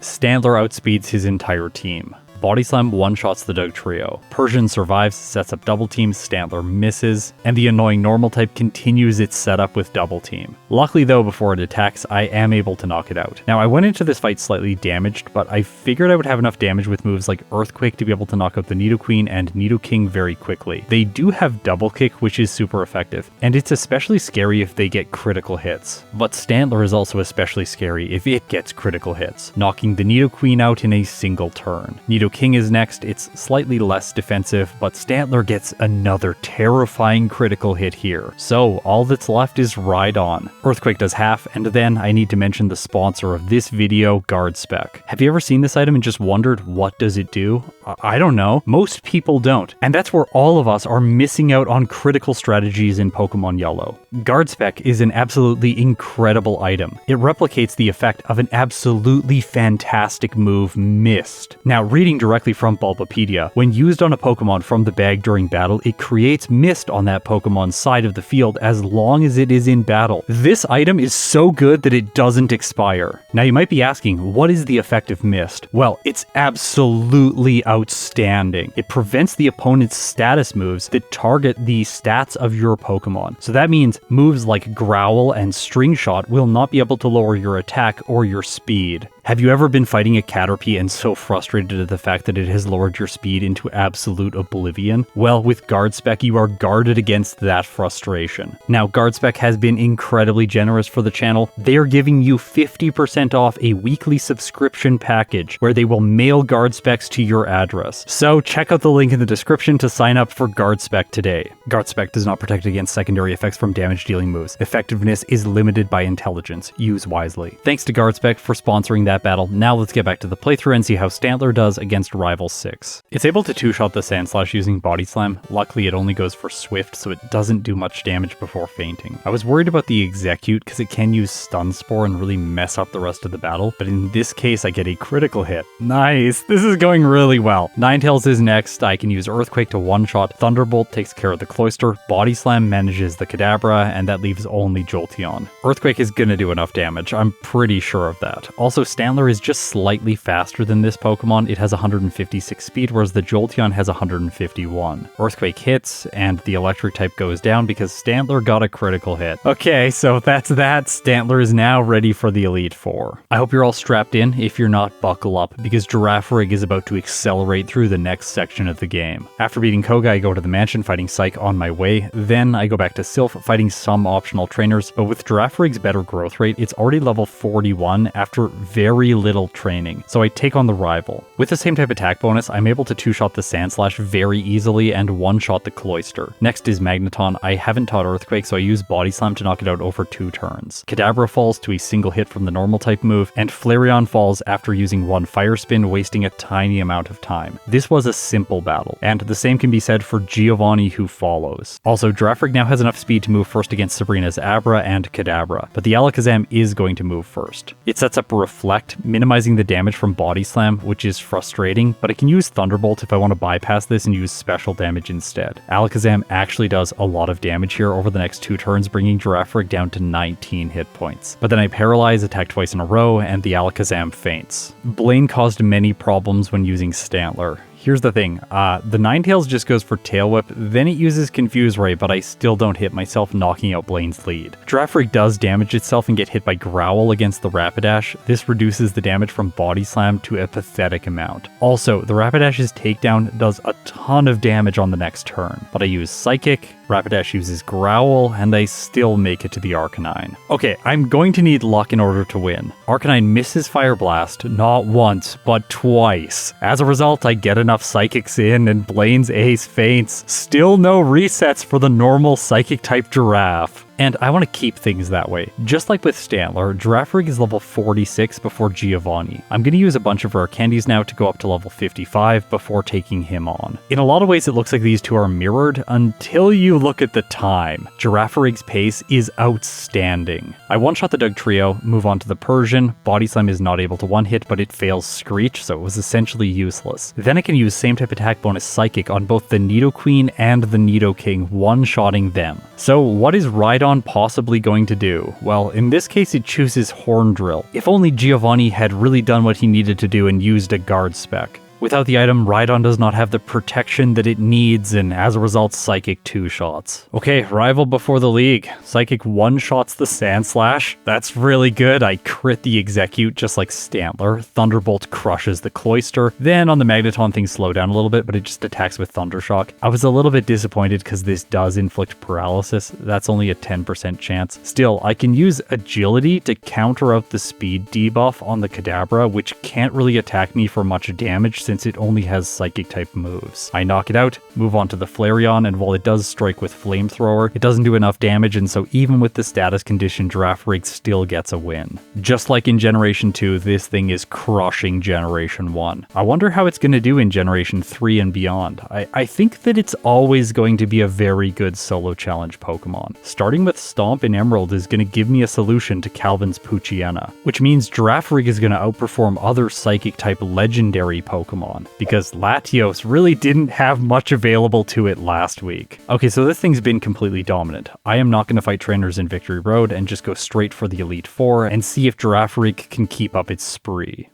Stantler outspeeds his entire team. Body Slam one-shots the Dugtrio. Persian survives, sets up Double Team, Stantler misses, and the annoying Normal type continues its setup with Double Team. Luckily though, before it attacks, I am able to knock it out. Now I went into this fight slightly damaged, but I figured I would have enough damage with moves like Earthquake to be able to knock out the Nidoqueen and Nidoking very quickly. They do have Double Kick, which is super effective, and it's especially scary if they get critical hits. But Stantler is also especially scary if it gets critical hits, knocking the Nidoqueen out in a single turn. Nidoking King is next. It's slightly less defensive, but Stantler gets another terrifying critical hit here. So all that's left is Ride On. Earthquake does half, and then I need to mention the sponsor of this video, Guard Spec. Have you ever seen this item and just wondered what does it do? I don't know. Most people don't. And that's where all of us are missing out on critical strategies in Pokemon Yellow. Guard Spec is an absolutely incredible item. It replicates the effect of an absolutely fantastic move, Mist. Now, reading directly from Bulbapedia, when used on a Pokemon from the bag during battle, it creates Mist on that Pokemon's side of the field as long as it is in battle. This item is so good that it doesn't expire. Now, you might be asking, what is the effect of Mist? Well, it's absolutely outstanding. It prevents the opponent's status moves that target the stats of your Pokemon. So that means moves like Growl and String Shot will not be able to lower your attack or your speed. Have you ever been fighting a Caterpie and so frustrated at the fact that it has lowered your speed into absolute oblivion? Well, with Guard Spec, you are guarded against that frustration. Now, Guard Spec has been incredibly generous for the channel. They are giving you 50% off a weekly subscription package where they will mail Guard Specs to your address. So check out the link in the description to sign up for Guard Spec today. Guard Spec does not protect against secondary effects from damage-dealing moves. Effectiveness is limited by intelligence. Use wisely. Thanks to Guard Spec for sponsoring that battle. Now let's get back to the playthrough and see how Stantler does against Rival 6. It's able to two-shot the Sandslash using Body Slam. Luckily it only goes for Swift, so it doesn't do much damage before fainting. I was worried about the Execute because it can use Stun Spore and really mess up the rest of the battle, but in this case I get a critical hit. Nice! This is going really well. Ninetales is next. I can use Earthquake to one-shot. Thunderbolt takes care of the Cloyster. Body Slam manages the Kadabra, and that leaves only Jolteon. Earthquake is gonna do enough damage. I'm pretty sure of that. Also, Stantler is just slightly faster than this Pokemon. It has 156 speed, whereas the Jolteon has 151. Earthquake hits, and the electric type goes down because Stantler got a critical hit. Okay, so that's that. Stantler is now ready for the Elite Four. I hope you're all strapped in. If you're not, buckle up, because Girafarig is about to accelerate through the next section of the game. After beating Koga, I go to the mansion fighting Psych on my way. Then I go back to Sylph fighting some optional trainers, but with Girafarig's better growth rate, it's already level 41 after very little training, so I take on the Rival. With the same type attack bonus, I'm able to two-shot the Sandslash very easily and one-shot the Cloyster. Next is Magneton. I haven't taught Earthquake, so I use Body Slam to knock it out over 2 turns. Kadabra falls to a single hit from the normal type move, and Flareon falls after using 1 Fire Spin, wasting a tiny amount of time. This was a simple battle, and the same can be said for Giovanni, who follows. Also, Girafarig now has enough speed to move first against Sabrina's Abra and Kadabra, but the Alakazam is going to move first. It sets up Reflect, minimizing the damage from Body Slam, which is frustrating, but I can use Thunderbolt if I want to bypass this and use special damage instead. Alakazam actually does a lot of damage here over the next 2 turns, bringing Girafarig down to 19 hit points. But then I paralyze, attack twice in a row, and the Alakazam faints. Blaine caused many problems when using Stantler. Here's the thing, the Ninetales just goes for Tail Whip, then it uses Confuse Ray, but I still don't hit myself, knocking out Blaine's lead. Girafarig does damage itself and get hit by Growl against the Rapidash. This reduces the damage from Body Slam to a pathetic amount. Also, the Rapidash's takedown does a ton of damage on the next turn, but I use Psychic, Rapidash uses Growl, and I still make it to the Arcanine. Okay, I'm going to need luck in order to win. Arcanine misses Fire Blast, not once, but twice. As a result, I get enough Psychics in, and Blaine's ace faints. Still no resets for the normal Psychic-type Giraffe. And I want to keep things that way. Just like with Stantler, Girafarig is level 46 before Giovanni. I'm going to use a bunch of rare candies now to go up to level 55 before taking him on. In a lot of ways, it looks like these two are mirrored until you look at the time. Girafarig's pace is outstanding. I one-shot the Dugtrio, move on to the Persian. Body Slam is not able to one-hit, but it fails Screech, so it was essentially useless. Then I can use same type attack bonus Psychic on both the Nidoqueen and the Nidoking, one-shotting them. So what is Rhydon possibly going to do? Well, in this case it chooses Horn Drill. If only Giovanni had really done what he needed to do and used a Guard Spec. Without the item, Rhydon does not have the protection that it needs, and as a result, Psychic 2-shots. Okay, rival before the league. Psychic 1-shots the Sandslash. That's really good. I crit the Execute just like Stantler. Thunderbolt crushes the Cloyster. Then on the Magneton, things slow down a little bit, but it just attacks with Thundershock. I was a little bit disappointed because this does inflict paralysis. That's only a 10% chance. Still, I can use Agility to counter out the speed debuff on the Kadabra, which can't really attack me for much damage since it only has Psychic type moves. I knock it out, move on to the Flareon, and while it does strike with Flamethrower, it doesn't do enough damage, and so even with the status condition, Girafarig still gets a win. Just like in Generation 2, this thing is crushing Generation 1. I wonder how it's going to do in Generation 3 and beyond. I think that it's always going to be a very good solo challenge Pokemon. Starting with Stomp in Emerald is going to give me a solution to Calvin's Poochyena, which means Girafarig is going to outperform other Psychic type legendary Pokemon, because Latios really didn't have much available to it last week. Okay, so this thing's been completely dominant. I am not going to fight trainers in Victory Road and just go straight for the Elite Four and see if Girafarig can keep up its spree.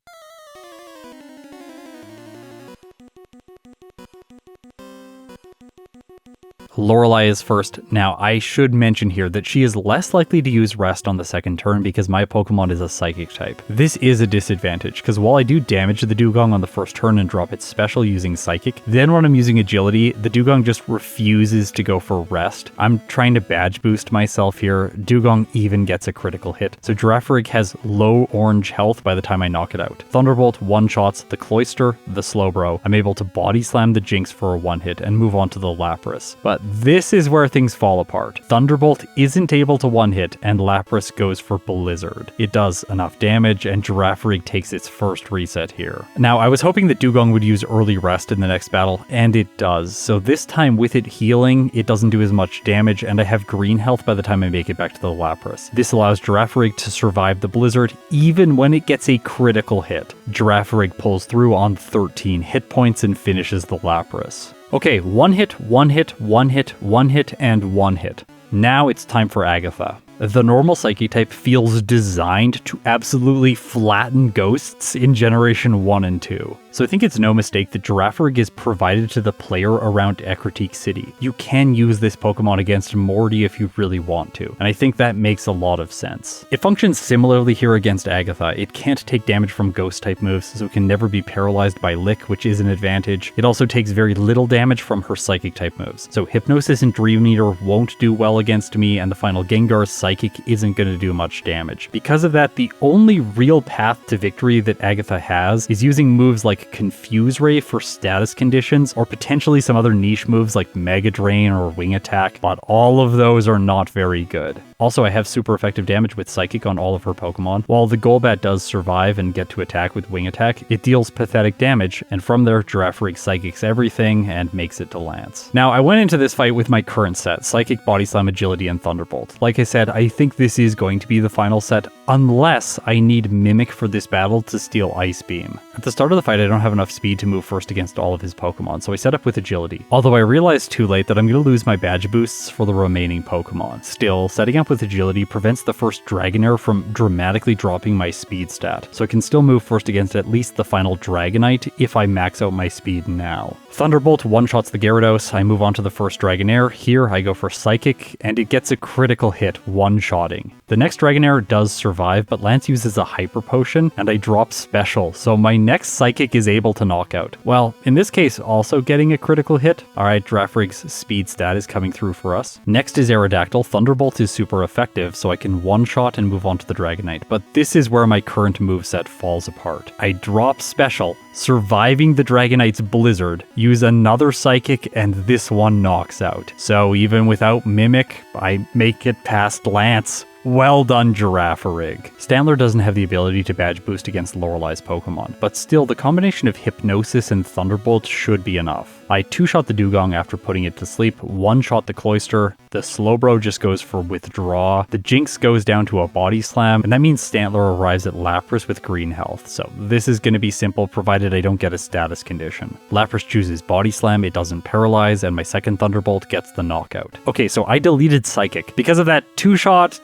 Lorelei is first. Now, I should mention here that she is less likely to use Rest on the second turn because my Pokemon is a Psychic type. This is a disadvantage, because while I do damage the Dugong on the first turn and drop its special using Psychic, then when I'm using Agility, the Dugong just refuses to go for Rest. I'm trying to badge boost myself here. Dugong even gets a critical hit, so Girafarig has low orange health by the time I knock it out. Thunderbolt one-shots the Cloyster, the Slowbro. I'm able to Body Slam the Jinx for a one-hit and move on to the Lapras. But this is where things fall apart. Thunderbolt isn't able to one-hit, and Lapras goes for Blizzard. It does enough damage, and Girafarig takes its first reset here. Now, I was hoping that Dugong would use early Rest in the next battle, and it does. So this time with it healing, it doesn't do as much damage, and I have green health by the time I make it back to the Lapras. This allows Girafarig to survive the Blizzard, even when it gets a critical hit. Girafarig pulls through on 13 hit points and finishes the Lapras. Okay, one hit, one hit, one hit, one hit, and one hit. Now it's time for Agatha. The normal Psychic type feels designed to absolutely flatten ghosts in Generation 1 and 2. So I think it's no mistake that Girafarig is provided to the player around Ecruteak City. You can use this Pokemon against Morty if you really want to, and I think that makes a lot of sense. It functions similarly here against Agatha. It can't take damage from Ghost type moves, so it can never be paralyzed by Lick, which is an advantage. It also takes very little damage from her Psychic type moves. So Hypnosis and Dream Eater won't do well against me, and the final Gengar's Psychic isn't going to do much damage. Because of that, the only real path to victory that Agatha has is using moves like Confuse Ray for status conditions, or potentially some other niche moves like Mega Drain or Wing Attack, but all of those are not very good. Also, I have super effective damage with Psychic on all of her Pokemon. While the Golbat does survive and get to attack with Wing Attack, it deals pathetic damage, and from there, Girafarig Psychics everything and makes it to Lance. Now, I went into this fight with my current set, Psychic, Body Slam, Agility, and Thunderbolt. Like I said, I think this is going to be the final set, unless I need Mimic for this battle to steal Ice Beam. At the start of the fight, I don't have enough speed to move first against all of his Pokemon, so I set up with Agility. Although I realized too late that I'm going to lose my badge boosts for the remaining Pokemon. Still, setting up with Agility prevents the first Dragonair from dramatically dropping my speed stat, so I can still move first against at least the final Dragonite if I max out my speed now. Thunderbolt one-shots the Gyarados, I move on to the first Dragonair. Here I go for Psychic, and it gets a critical hit, one-shotting. The next Dragonair does survive, but Lance uses a Hyper Potion, and I drop Special, so my next Psychic is able to knock out. Well, in this case, also getting a critical hit. Alright, Girafarig's speed stat is coming through for us. Next is Aerodactyl. Thunderbolt is super effective, so I can one-shot and move on to the Dragonite, but this is where my current moveset falls apart. I drop Special, surviving the Dragonite's Blizzard, use another Psychic, and this one knocks out. So even without Mimic, I make it past Lance. Well done, Girafarig. Stantler doesn't have the ability to badge boost against Lorelei's Pokemon, but still, the combination of Hypnosis and Thunderbolt should be enough. I two-shot the Dugong after putting it to sleep, one-shot the Cloyster, the Slowbro just goes for Withdraw, the Jinx goes down to a Body Slam, and that means Stantler arrives at Lapras with green health, so this is going to be simple provided I don't get a status condition. Lapras chooses Body Slam, it doesn't paralyze, and my second Thunderbolt gets the knockout. Okay, so I deleted Psychic. Because of that two-shot,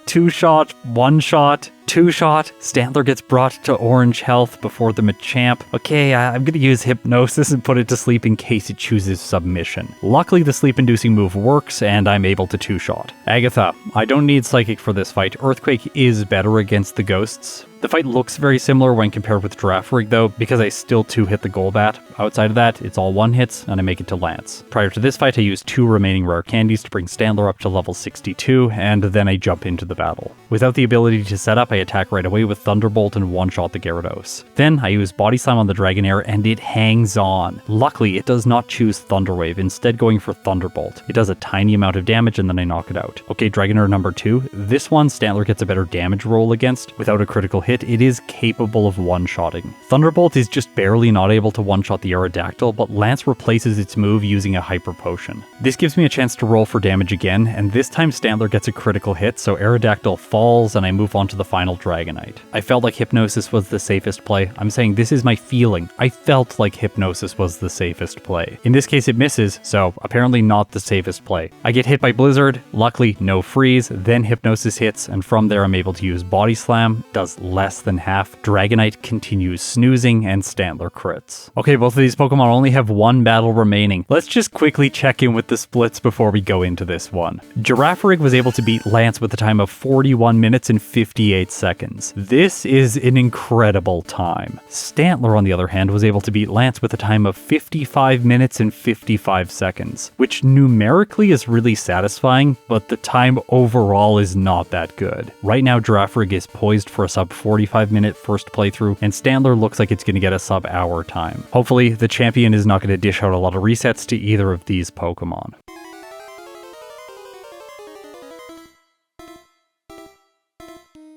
one-shot, two-shot, Stantler gets brought to orange health before the Machamp. Okay, I'm gonna use Hypnosis and put it to sleep in case it chooses Submission. Luckily, the sleep-inducing move works, and I'm able to two-shot. Agatha, I don't need Psychic for this fight. Earthquake is better against the ghosts. The fight looks very similar when compared with Girafarig though, because I still 2-hit the Golbat. Outside of that, it's all 1-hits, and I make it to Lance. Prior to this fight, I used 2 remaining rare candies to bring Stantler up to level 62, and then I jump into the battle. Without the ability to set up, I attack right away with Thunderbolt and one-shot the Gyarados. Then I use Body Slam on the Dragonair, and it hangs on. Luckily, it does not choose Thunder Wave, instead going for Thunderbolt. It does a tiny amount of damage, and then I knock it out. Okay, Dragonair number 2. This one, Stantler gets a better damage roll against. Without a critical hit, it is capable of one-shotting. Thunderbolt is just barely not able to one-shot the Aerodactyl, but Lance replaces its move using a Hyper Potion. This gives me a chance to roll for damage again, and this time Stantler gets a critical hit, so Aerodactyl falls and I move on to the final Dragonite. I felt like Hypnosis was the safest play. I'm saying this is my feeling. I felt like Hypnosis was the safest play. In this case it misses, so apparently not the safest play. I get hit by Blizzard, luckily no freeze, then Hypnosis hits, and from there I'm able to use Body Slam, does less than half, Dragonite continues snoozing, and Stantler crits. Okay, both of these Pokemon only have one battle remaining. Let's just quickly check in with the splits before we go into this one. Girafarig was able to beat Lance with a time of 41 minutes and 58 seconds. This is an incredible time. Stantler, on the other hand, was able to beat Lance with a time of 55 minutes and 55 seconds, which numerically is really satisfying, but the time overall is not that good. Right now, Girafarig is poised for a sub 45 minute first playthrough, and Stantler looks like it's going to get a sub hour time. Hopefully, the champion is not going to dish out a lot of resets to either of these Pokemon.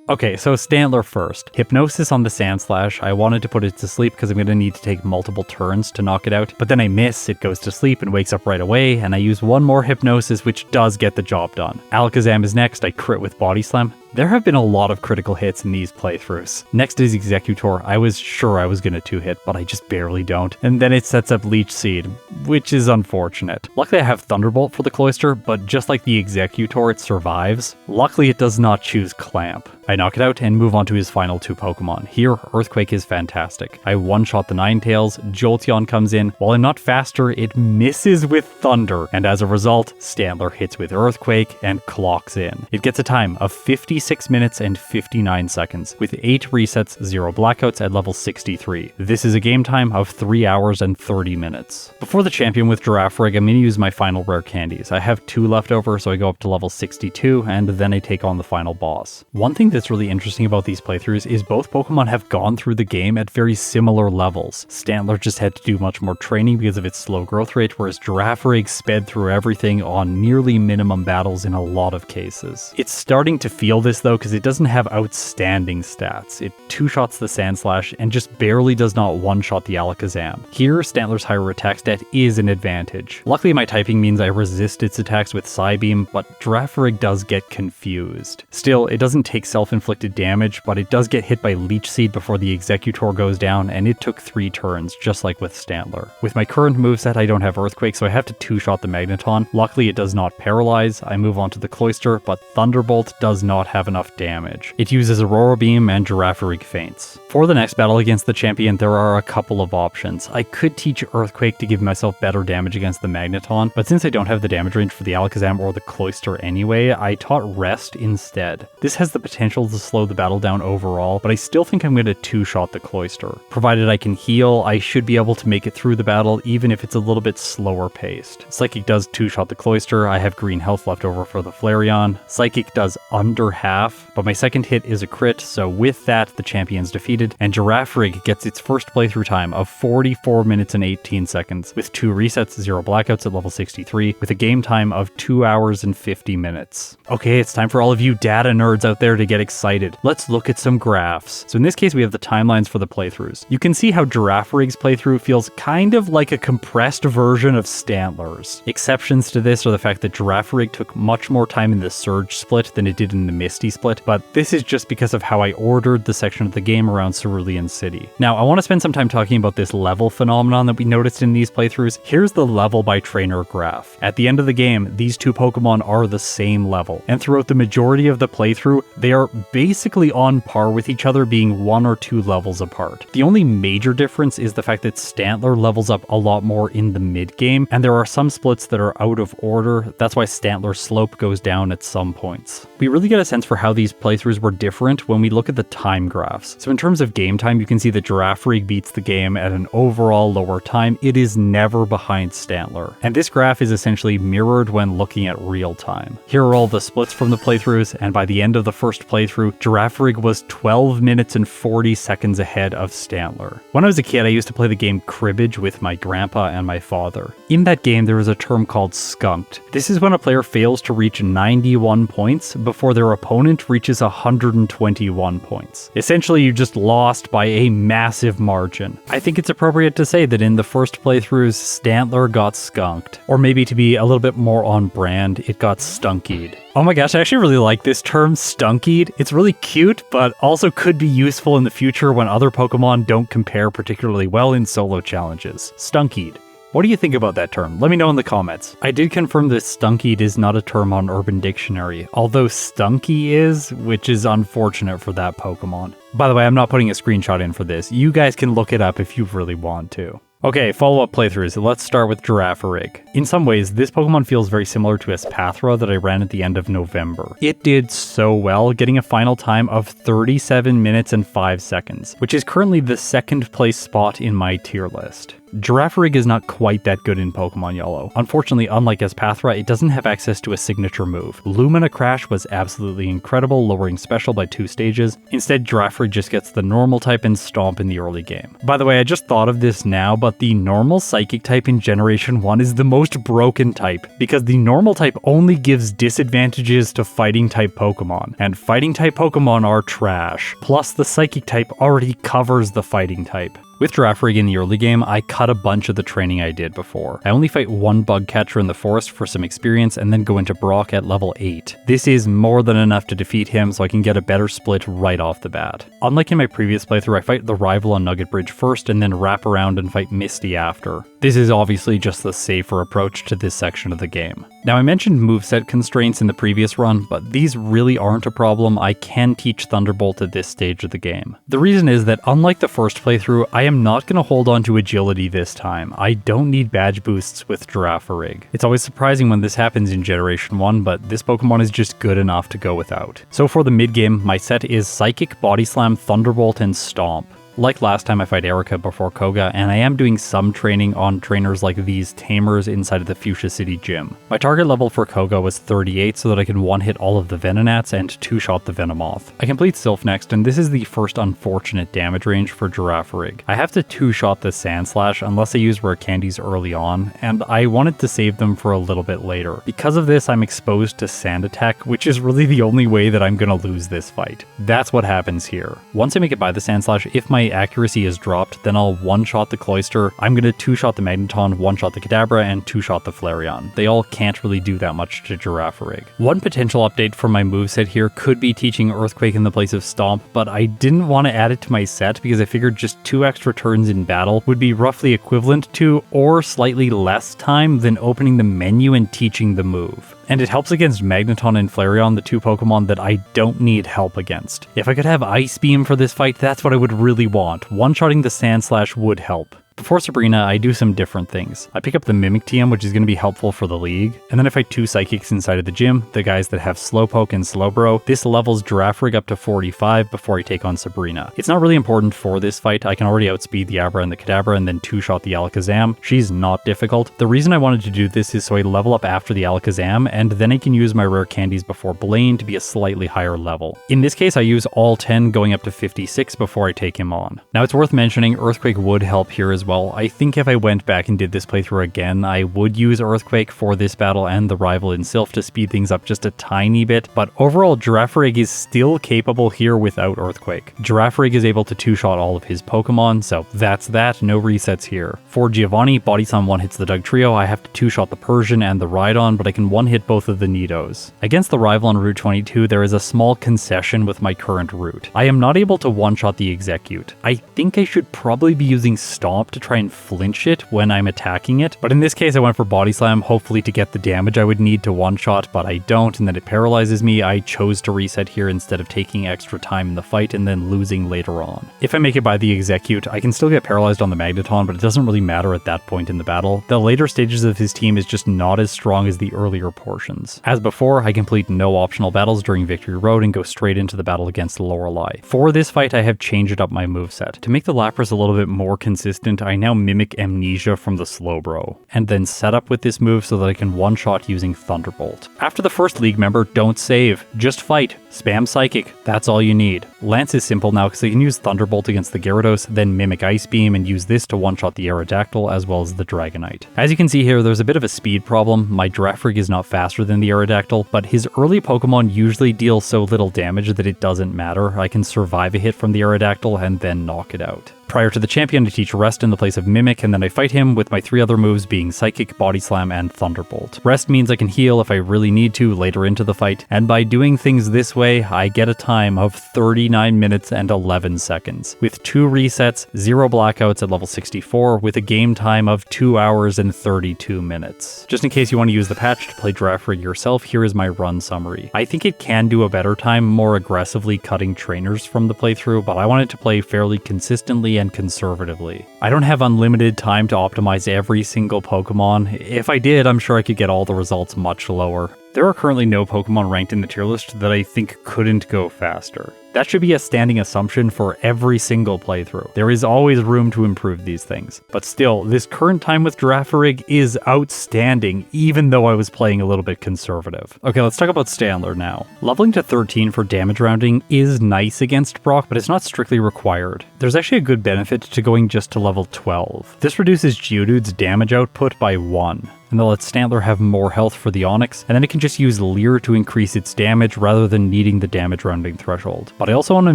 Okay, so Stantler first. Hypnosis on the Sandslash. I wanted to put it to sleep because I'm going to need to take multiple turns to knock it out, but then I miss, it goes to sleep and wakes up right away, and I use one more Hypnosis, which does get the job done. Alakazam is next, I crit with Body Slam. There have been a lot of critical hits in these playthroughs. Next is Executor. I was sure I was going to 2-hit, but I just barely don't. And then it sets up Leech Seed, which is unfortunate. Luckily I have Thunderbolt for the Cloyster, but just like the Executor, it survives. Luckily it does not choose Clamp. I knock it out and move on to his final 2 Pokemon. Here, Earthquake is fantastic. I one-shot the Ninetales, Jolteon comes in. While I'm not faster, it misses with Thunder, and as a result, Stantler hits with Earthquake and clocks in. It gets a time of 56 minutes and 59 seconds, with 8 resets, 0 blackouts at level 63. This is a game time of 3 hours and 30 minutes. Before the champion with Girafarig, I'm going to use my final rare candies. I have 2 left over, so I go up to level 62, and then I take on the final boss. One thing that's really interesting about these playthroughs is both Pokemon have gone through the game at very similar levels. Stantler just had to do much more training because of its slow growth rate, whereas Girafarig sped through everything on nearly minimum battles in a lot of cases. It's starting to feel this though because it doesn't have outstanding stats. It 2-shots the Sandslash and just barely does not 1-shot the Alakazam. Here, Stantler's higher attack stat is an advantage. Luckily my typing means I resist its attacks with Psybeam, but Girafarig does get confused. Still, it doesn't take self-inflicted damage, but it does get hit by Leech Seed before the Executor goes down, and it took 3 turns, just like with Stantler. With my current moveset, I don't have Earthquake, so I have to 2-shot the Magneton. Luckily, it does not paralyze. I move on to the Cloyster, but Thunderbolt does not have enough damage. It uses Aurora Beam, and Girafarig faints. For the next battle against the champion, there are a couple of options. I could teach Earthquake to give myself better damage against the Magneton, but since I don't have the damage range for the Alakazam or the Cloyster anyway, I taught Rest instead. This has the potential to slow the battle down overall, but I still think I'm going to 2-shot the Cloyster. Provided I can heal, I should be able to make it through the battle even if it's a little bit slower paced. Psychic does 2-shot the Cloyster, I have green health left over for the Flareon. Psychic does under half, but my second hit is a crit, so with that, the champion's defeated, and Girafarig gets its first playthrough time of 44 minutes and 18 seconds, with 2 resets, 0 blackouts at level 63, with a game time of 2 hours and 50 minutes. Okay, it's time for all of you data nerds out there to get excited. Let's look at some graphs. So in this case, we have the timelines for the playthroughs. You can see how Girafarig's playthrough feels kind of like a compressed version of Stantler's. Exceptions to this are the fact that Girafarig took much more time in the Surge split than it did in the Misty split, but this is just because of how I ordered the section of the game around Cerulean City. Now, I want to spend some time talking about this level phenomenon that we noticed in these playthroughs. Here's the level by trainer graph. At the end of the game, these 2 Pokemon are the same level, and throughout the majority of the playthrough, they are basically on par with each other, being 1 or 2 levels apart. The only major difference is the fact that Stantler levels up a lot more in the mid-game, and there are some splits that are out of order. That's why Stantler's slope goes down at some points. We really get a sense for how these playthroughs were different when we look at the time graphs. So in terms of game time, you can see that Girafarig beats the game at an overall lower time. It is never behind Stantler. And this graph is essentially mirrored when looking at real time. Here are all the splits from the playthroughs, and by the end of the first playthrough, Girafarig was 12 minutes and 40 seconds ahead of Stantler. When I was a kid, I used to play the game cribbage with my grandpa and my father. In that game, there was a term called skunked. This is when a player fails to reach 91 points before their opponent reaches 121 points. Essentially, you just lost by a massive margin. I think it's appropriate to say that in the first playthroughs, Stantler got skunked. Or maybe to be a little bit more on brand, it got stunkied. Oh my gosh, I actually really like this term, stunkied. It's really cute, but also could be useful in the future when other Pokemon don't compare particularly well in solo challenges. Stunkied. What do you think about that term? Let me know in the comments. I did confirm that stunkied is not a term on Urban Dictionary, although stunky is, which is unfortunate for that Pokemon. By the way, I'm not putting a screenshot in for this. You guys can look it up if you really want to. Okay, follow-up playthroughs. Let's start with Girafarig. In some ways, this Pokemon feels very similar to Espathra that I ran at the end of November. It did so well, getting a final time of 37 minutes and 5 seconds, which is currently the second place spot in my tier list. Girafarig is not quite that good in Pokemon Yellow. Unfortunately, unlike Espathra, it doesn't have access to a signature move. Lumina Crash was absolutely incredible, lowering Special by 2 stages. Instead, Girafarig just gets the normal type and Stomp in the early game. By the way, I just thought of this now, but the normal Psychic type in Generation 1 is the most broken type, because the normal type only gives disadvantages to Fighting type Pokemon, and Fighting type Pokemon are trash. Plus, the Psychic type already covers the Fighting type. With Girafarig in the early game, I cut a bunch of the training I did before. I only fight one bug catcher in the forest for some experience and then go into Brock at level 8. This is more than enough to defeat him so I can get a better split right off the bat. Unlike in my previous playthrough, I fight the rival on Nugget Bridge first and then wrap around and fight Misty after. This is obviously just the safer approach to this section of the game. Now I mentioned moveset constraints in the previous run, but these really aren't a problem. I can teach Thunderbolt at this stage of the game. The reason is that unlike the first playthrough, I am not going to hold on to agility this time. I don't need badge boosts with Girafarig. It's always surprising when this happens in Generation 1, but this Pokemon is just good enough to go without. So for the mid-game, my set is Psychic, Body Slam, Thunderbolt, and Stomp. Like last time, I fight Erica before Koga, and I am doing some training on trainers like these tamers inside of the Fuchsia City gym. My target level for Koga was 38 so that I can one-hit all of the Venonats and two-shot the Venomoth. I complete Sylph next, and this is the first unfortunate damage range for Girafarig. I have to two-shot the Sandslash unless I use rare candies early on, and I wanted to save them for a little bit later. Because of this, I'm exposed to Sand Attack, which is really the only way that I'm gonna lose this fight. That's what happens here. Once I make it by the Sandslash, if my accuracy is dropped, then I'll one-shot the Cloyster, I'm gonna two-shot the Magneton, one-shot the Kadabra, and two-shot the Flareon. They all can't really do that much to Girafarig. One potential update for my moveset here could be teaching Earthquake in the place of Stomp, but I didn't want to add it to my set because I figured just 2 extra turns in battle would be roughly equivalent to, or slightly less time than opening the menu and teaching the move. And it helps against Magneton and Flareon, the 2 Pokemon that I don't need help against. If I could have Ice Beam for this fight, that's what I would really want. One-shotting the Sandslash would help. Before Sabrina, I do some different things. I pick up the Mimic TM, which is going to be helpful for the league, and then I fight 2 Psychics inside of the gym, the guys that have Slowpoke and Slowbro. This levels Girafarig up to 45 before I take on Sabrina. It's not really important for this fight. I can already outspeed the Abra and the Kadabra and then two-shot the Alakazam. She's not difficult. The reason I wanted to do this is so I level up after the Alakazam, and then I can use my rare candies before Blaine to be a slightly higher level. In this case, I use all 10 going up to 56 before I take him on. Now it's worth mentioning Earthquake would help here as well. I think if I went back and did this playthrough again, I would use Earthquake for this battle and the rival in Sylph to speed things up just a tiny bit, but overall Girafarig is still capable here without Earthquake. Girafarig is able to two-shot all of his Pokemon, so that's that, no resets here. For Giovanni, Body Slam one-hits the Dugtrio, I have to two-shot the Persian and the Rhydon, but I can one-hit both of the Nidos. Against the rival on Route 22, there is a small concession with my current route. I am not able to one-shot the Execute. I think I should probably be using Stomp to try and flinch it when I'm attacking it. But in this case, I went for Body Slam, hopefully to get the damage I would need to one-shot, but I don't, and then it paralyzes me. I chose to reset here instead of taking extra time in the fight and then losing later on. If I make it by the execute, I can still get paralyzed on the Magneton, but it doesn't really matter at that point in the battle. The later stages of his team is just not as strong as the earlier portions. As before, I complete no optional battles during Victory Road and go straight into the battle against Lorelei. For this fight, I have changed up my moveset. To make the Lapras a little bit more consistent, I now mimic Amnesia from the Slowbro, and then set up with this move so that I can one-shot using Thunderbolt. After the first League member, don't save, just fight. Spam Psychic, that's all you need. Lance is simple now because I can use Thunderbolt against the Gyarados, then mimic Ice Beam and use this to one-shot the Aerodactyl as well as the Dragonite. As you can see here, there's a bit of a speed problem. My Girafarig is not faster than the Aerodactyl, but his early Pokemon usually deal so little damage that it doesn't matter. I can survive a hit from the Aerodactyl and then knock it out. Prior to the champion, I teach Rest in the place of Mimic, and then I fight him with my 3 other moves being Psychic, Body Slam, and Thunderbolt. Rest means I can heal if I really need to later into the fight, and by doing things this way, I get a time of 39 minutes and 11 seconds, with 2 resets, 0 blackouts at level 64, with a game time of 2 hours and 32 minutes. Just in case you want to use the patch to play Girafarig yourself, here is my run summary. I think it can do a better time more aggressively cutting trainers from the playthrough, but I wanted to play fairly consistently and conservatively. I don't have unlimited time to optimize every single Pokemon. If I did, I'm sure I could get all the results much lower. There are currently no Pokemon ranked in the tier list that I think couldn't go faster. That should be a standing assumption for every single playthrough. There is always room to improve these things. But still, this current time with Girafarig is outstanding, even though I was playing a little bit conservative. Okay, let's talk about Stantler now. Leveling to 13 for damage rounding is nice against Brock, but it's not strictly required. There's actually a good benefit to going just to level 12. This reduces Geodude's damage output by 1. And that lets Stantler have more health for the Onix, and then it can just use Leer to increase its damage rather than needing the damage rounding threshold. But I also want to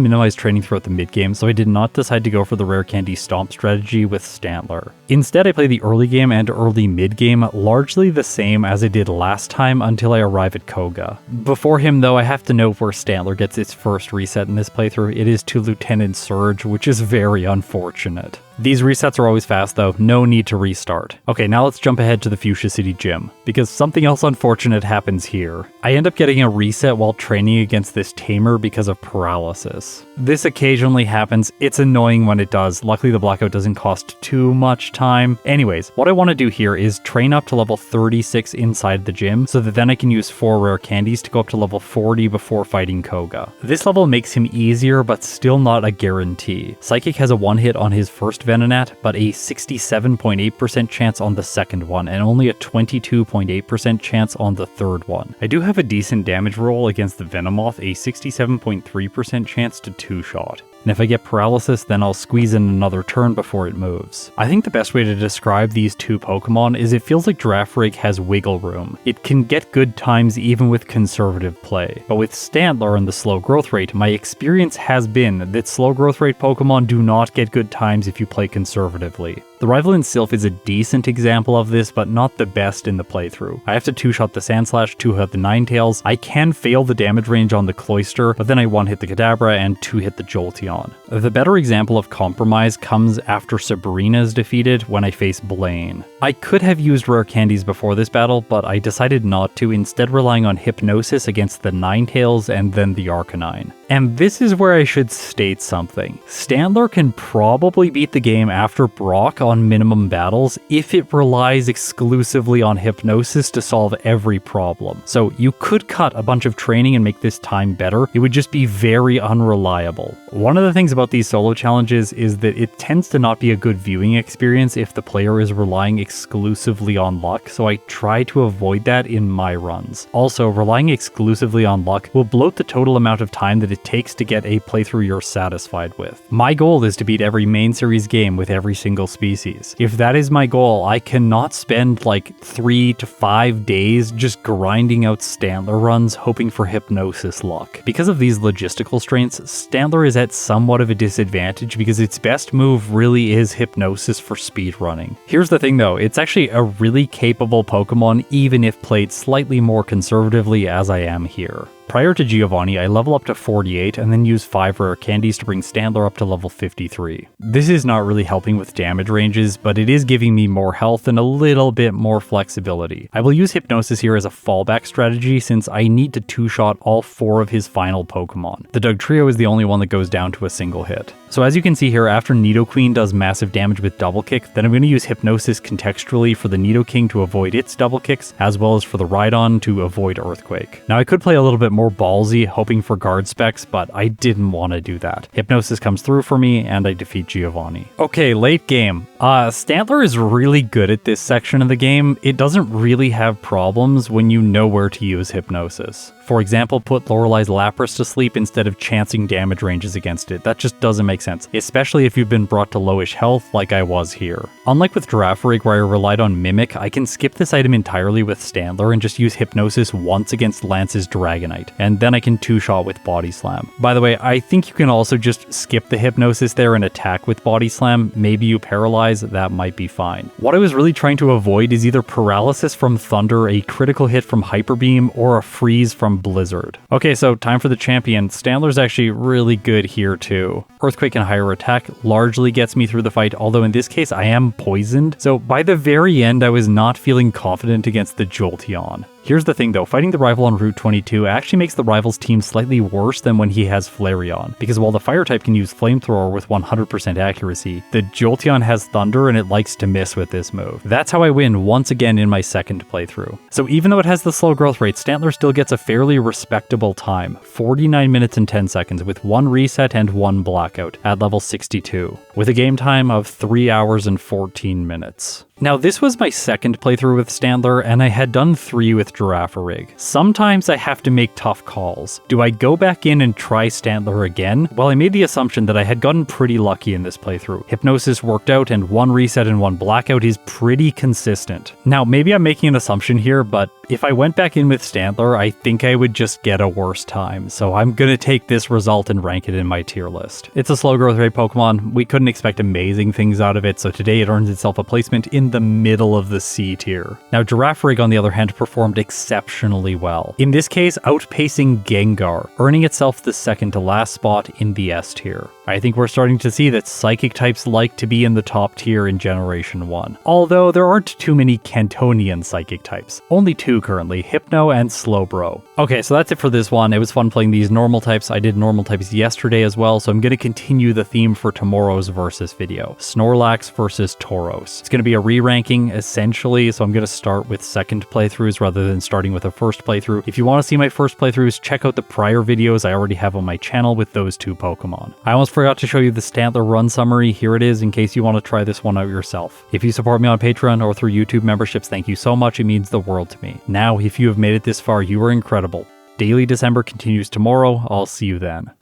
minimize training throughout the mid-game, so I did not decide to go for the Rare Candy Stomp strategy with Stantler. Instead, I play the early game and early mid-game largely the same as I did last time until I arrive at Koga. Before him though, I have to note where Stantler gets its first reset in this playthrough. It is to Lieutenant Surge, which is very unfortunate. These resets are always fast though, no need to restart. Okay, now let's jump ahead to the Fuchsia City Gym, because something else unfortunate happens here. I end up getting a reset while training against this tamer because of paralysis. This occasionally happens, it's annoying when it does. Luckily the blackout doesn't cost too much time. Anyways, what I want to do here is train up to level 36 inside the gym, so that then I can use 4 rare candies to go up to level 40 before fighting Koga. This level makes him easier, but still not a guarantee. Psychic has a 1-hit on his first Venonat, but a 67.8% chance on the second one, and only a 22.8% chance on the third one. I do have a decent damage roll against the Venomoth, a 67.3% chance to 2-shot. And if I get paralysis, then I'll squeeze in another turn before it moves. I think the best way to describe these two Pokemon is it feels like Girafarig has wiggle room. It can get good times even with conservative play. But with Stantler and the slow growth rate, my experience has been that slow growth rate Pokemon do not get good times if you play conservatively. The Rivalin Sylph is a decent example of this, but not the best in the playthrough. I have to 2-shot the Sandslash, 2-hit the Ninetales. I can fail the damage range on the Cloyster, but then I 1-hit the Kadabra and 2-hit the Jolteon. The better example of compromise comes after Sabrina is defeated when I face Blaine. I could have used rare candies before this battle, but I decided not to, instead relying on Hypnosis against the Ninetales and then the Arcanine. And this is where I should state something. Stantler can probably beat the game after Brock on minimum battles if it relies exclusively on Hypnosis to solve every problem. So you could cut a bunch of training and make this time better, it would just be very unreliable. One of the things about these solo challenges is that it tends to not be a good viewing experience if the player is relying exclusively on luck, so I try to avoid that in my runs. Also, relying exclusively on luck will bloat the total amount of time that it takes to get a playthrough you're satisfied with. My goal is to beat every main series game with every single species. If that is my goal, I cannot spend like 3 to 5 days just grinding out Stantler runs hoping for Hypnosis luck. Because of these logistical strains, Stantler is at somewhat of a disadvantage because its best move really is Hypnosis for speedrunning. Here's the thing though, it's actually a really capable Pokemon even if played slightly more conservatively as I am here. Prior to Giovanni, I level up to 48 and then use 5 rare candies to bring Stantler up to level 53. This is not really helping with damage ranges, but it is giving me more health and a little bit more flexibility. I will use Hypnosis here as a fallback strategy since I need to two-shot all 4 of his final Pokemon. The Dugtrio is the only one that goes down to a single hit. So as you can see here, after Nidoqueen does massive damage with Double Kick, then I'm going to use Hypnosis contextually for the Nidoking to avoid its double kicks, as well as for the Rhydon to avoid Earthquake. Now I could play a little bit more ballsy, hoping for guard specs, but I didn't want to do that. Hypnosis comes through for me, and I defeat Giovanni. Okay, late game. Stantler is really good at this section of the game. It doesn't really have problems when you know where to use Hypnosis. For example, put Lorelei's Lapras to sleep instead of chancing damage ranges against it. That just doesn't make sense, especially if you've been brought to lowish health like I was here. Unlike with Girafarig where I relied on Mimic, I can skip this item entirely with Stantler and just use Hypnosis once against Lance's Dragonite, and then I can two-shot with Body Slam. By the way, I think you can also just skip the Hypnosis there and attack with Body Slam. Maybe you paralyze, that might be fine. What I was really trying to avoid is either paralysis from Thunder, a critical hit from Hyper Beam, or a freeze from Blizzard. Okay, so time for the champion. Stantler's actually really good here too. Earthquake and higher attack largely gets me through the fight, although in this case I am poisoned, so by the very end I was not feeling confident against the Jolteon. Here's the thing though, fighting the rival on Route 22 actually makes the rival's team slightly worse than when he has Flareon, because while the fire type can use Flamethrower with 100% accuracy, the Jolteon has Thunder and it likes to miss with this move. That's how I win once again in my second playthrough. So even though it has the slow growth rate, Stantler still gets a fairly respectable time, 49 minutes and 10 seconds with 1 reset and 1 blackout at level 62, with a game time of 3 hours and 14 minutes. Now this was my second playthrough with Stantler, and I had done 3 with Girafarig. Sometimes I have to make tough calls. Do I go back in and try Stantler again? Well, I made the assumption that I had gotten pretty lucky in this playthrough. Hypnosis worked out, and 1 reset and 1 blackout is pretty consistent. Now maybe I'm making an assumption here, but if I went back in with Stantler, I think I would just get a worse time, so I'm gonna take this result and rank it in my tier list. It's a slow growth rate Pokemon. We couldn't expect amazing things out of it, so today it earns itself a placement in the middle of the C tier. Now Girafarig on the other hand performed exceptionally well, in this case outpacing Gengar, earning itself the second to last spot in the S tier. I think we're starting to see that psychic types like to be in the top tier in Generation 1, although there aren't too many Cantonian psychic types, only 2 currently, Hypno and Slowbro. Okay, so that's it for this one. It was fun playing these normal types. I did normal types yesterday as well, so I'm going to continue the theme for tomorrow's versus video. Snorlax versus Tauros. It's going to be a re-ranking essentially, so I'm going to start with second playthroughs rather than starting with a first playthrough. If you want to see my first playthroughs, check out the prior videos I already have on my channel with those 2 Pokemon. I almost forgot to show you the Stantler run summary. Here it is in case you want to try this one out yourself. If you support me on Patreon or through YouTube memberships, thank you so much. It means the world to me. Now, if you have made it this far, you are incredible. Daily December continues tomorrow. I'll see you then.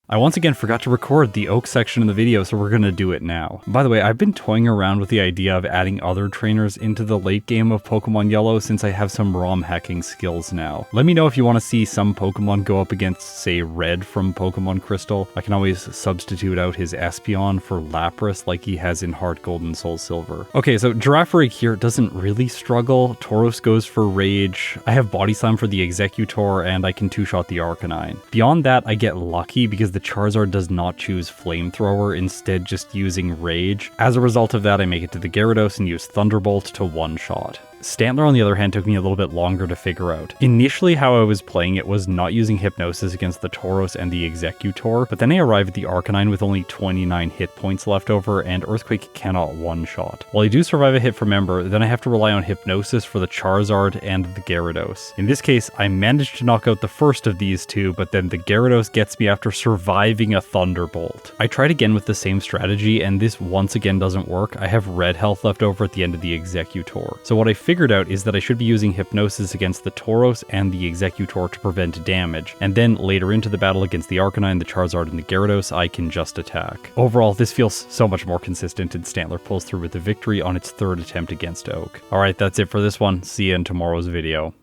I once again forgot to record the Oak section of the video, so we're gonna do it now. By the way, I've been toying around with the idea of adding other trainers into the late game of Pokemon Yellow since I have some ROM hacking skills now. Let me know if you want to see some Pokemon go up against, say, Red from Pokemon Crystal. I can always substitute out his Espeon for Lapras like he has in Heart Gold and Soul Silver. Okay, so Girafarig here doesn't really struggle. Tauros goes for Rage. I have Body Slam for the Executor, and I can two-shot the Arcanine. Beyond that, I get lucky because the Charizard does not choose Flamethrower, instead just using Rage. As a result of that, I make it to the Gyarados and use Thunderbolt to one-shot. Stantler, on the other hand, took me a little bit longer to figure out. Initially, how I was playing it was not using Hypnosis against the Tauros and the Executor, but then I arrived at the Arcanine with only 29 hit points left over, and Earthquake cannot one-shot. While I do survive a hit from Ember, then I have to rely on Hypnosis for the Charizard and the Gyarados. In this case, I managed to knock out the first of these 2, but then the Gyarados gets me after surviving a Thunderbolt. I tried again with the same strategy, and this once again doesn't work. I have red health left over at the end of the Executor. So what I figured out is that I should be using Hypnosis against the Tauros and the Executor to prevent damage, and then later into the battle against the Arcanine, the Charizard, and the Gyarados, I can just attack. Overall, this feels so much more consistent, and Stantler pulls through with the victory on its 3rd attempt against Oak. Alright, that's it for this one. See you in tomorrow's video.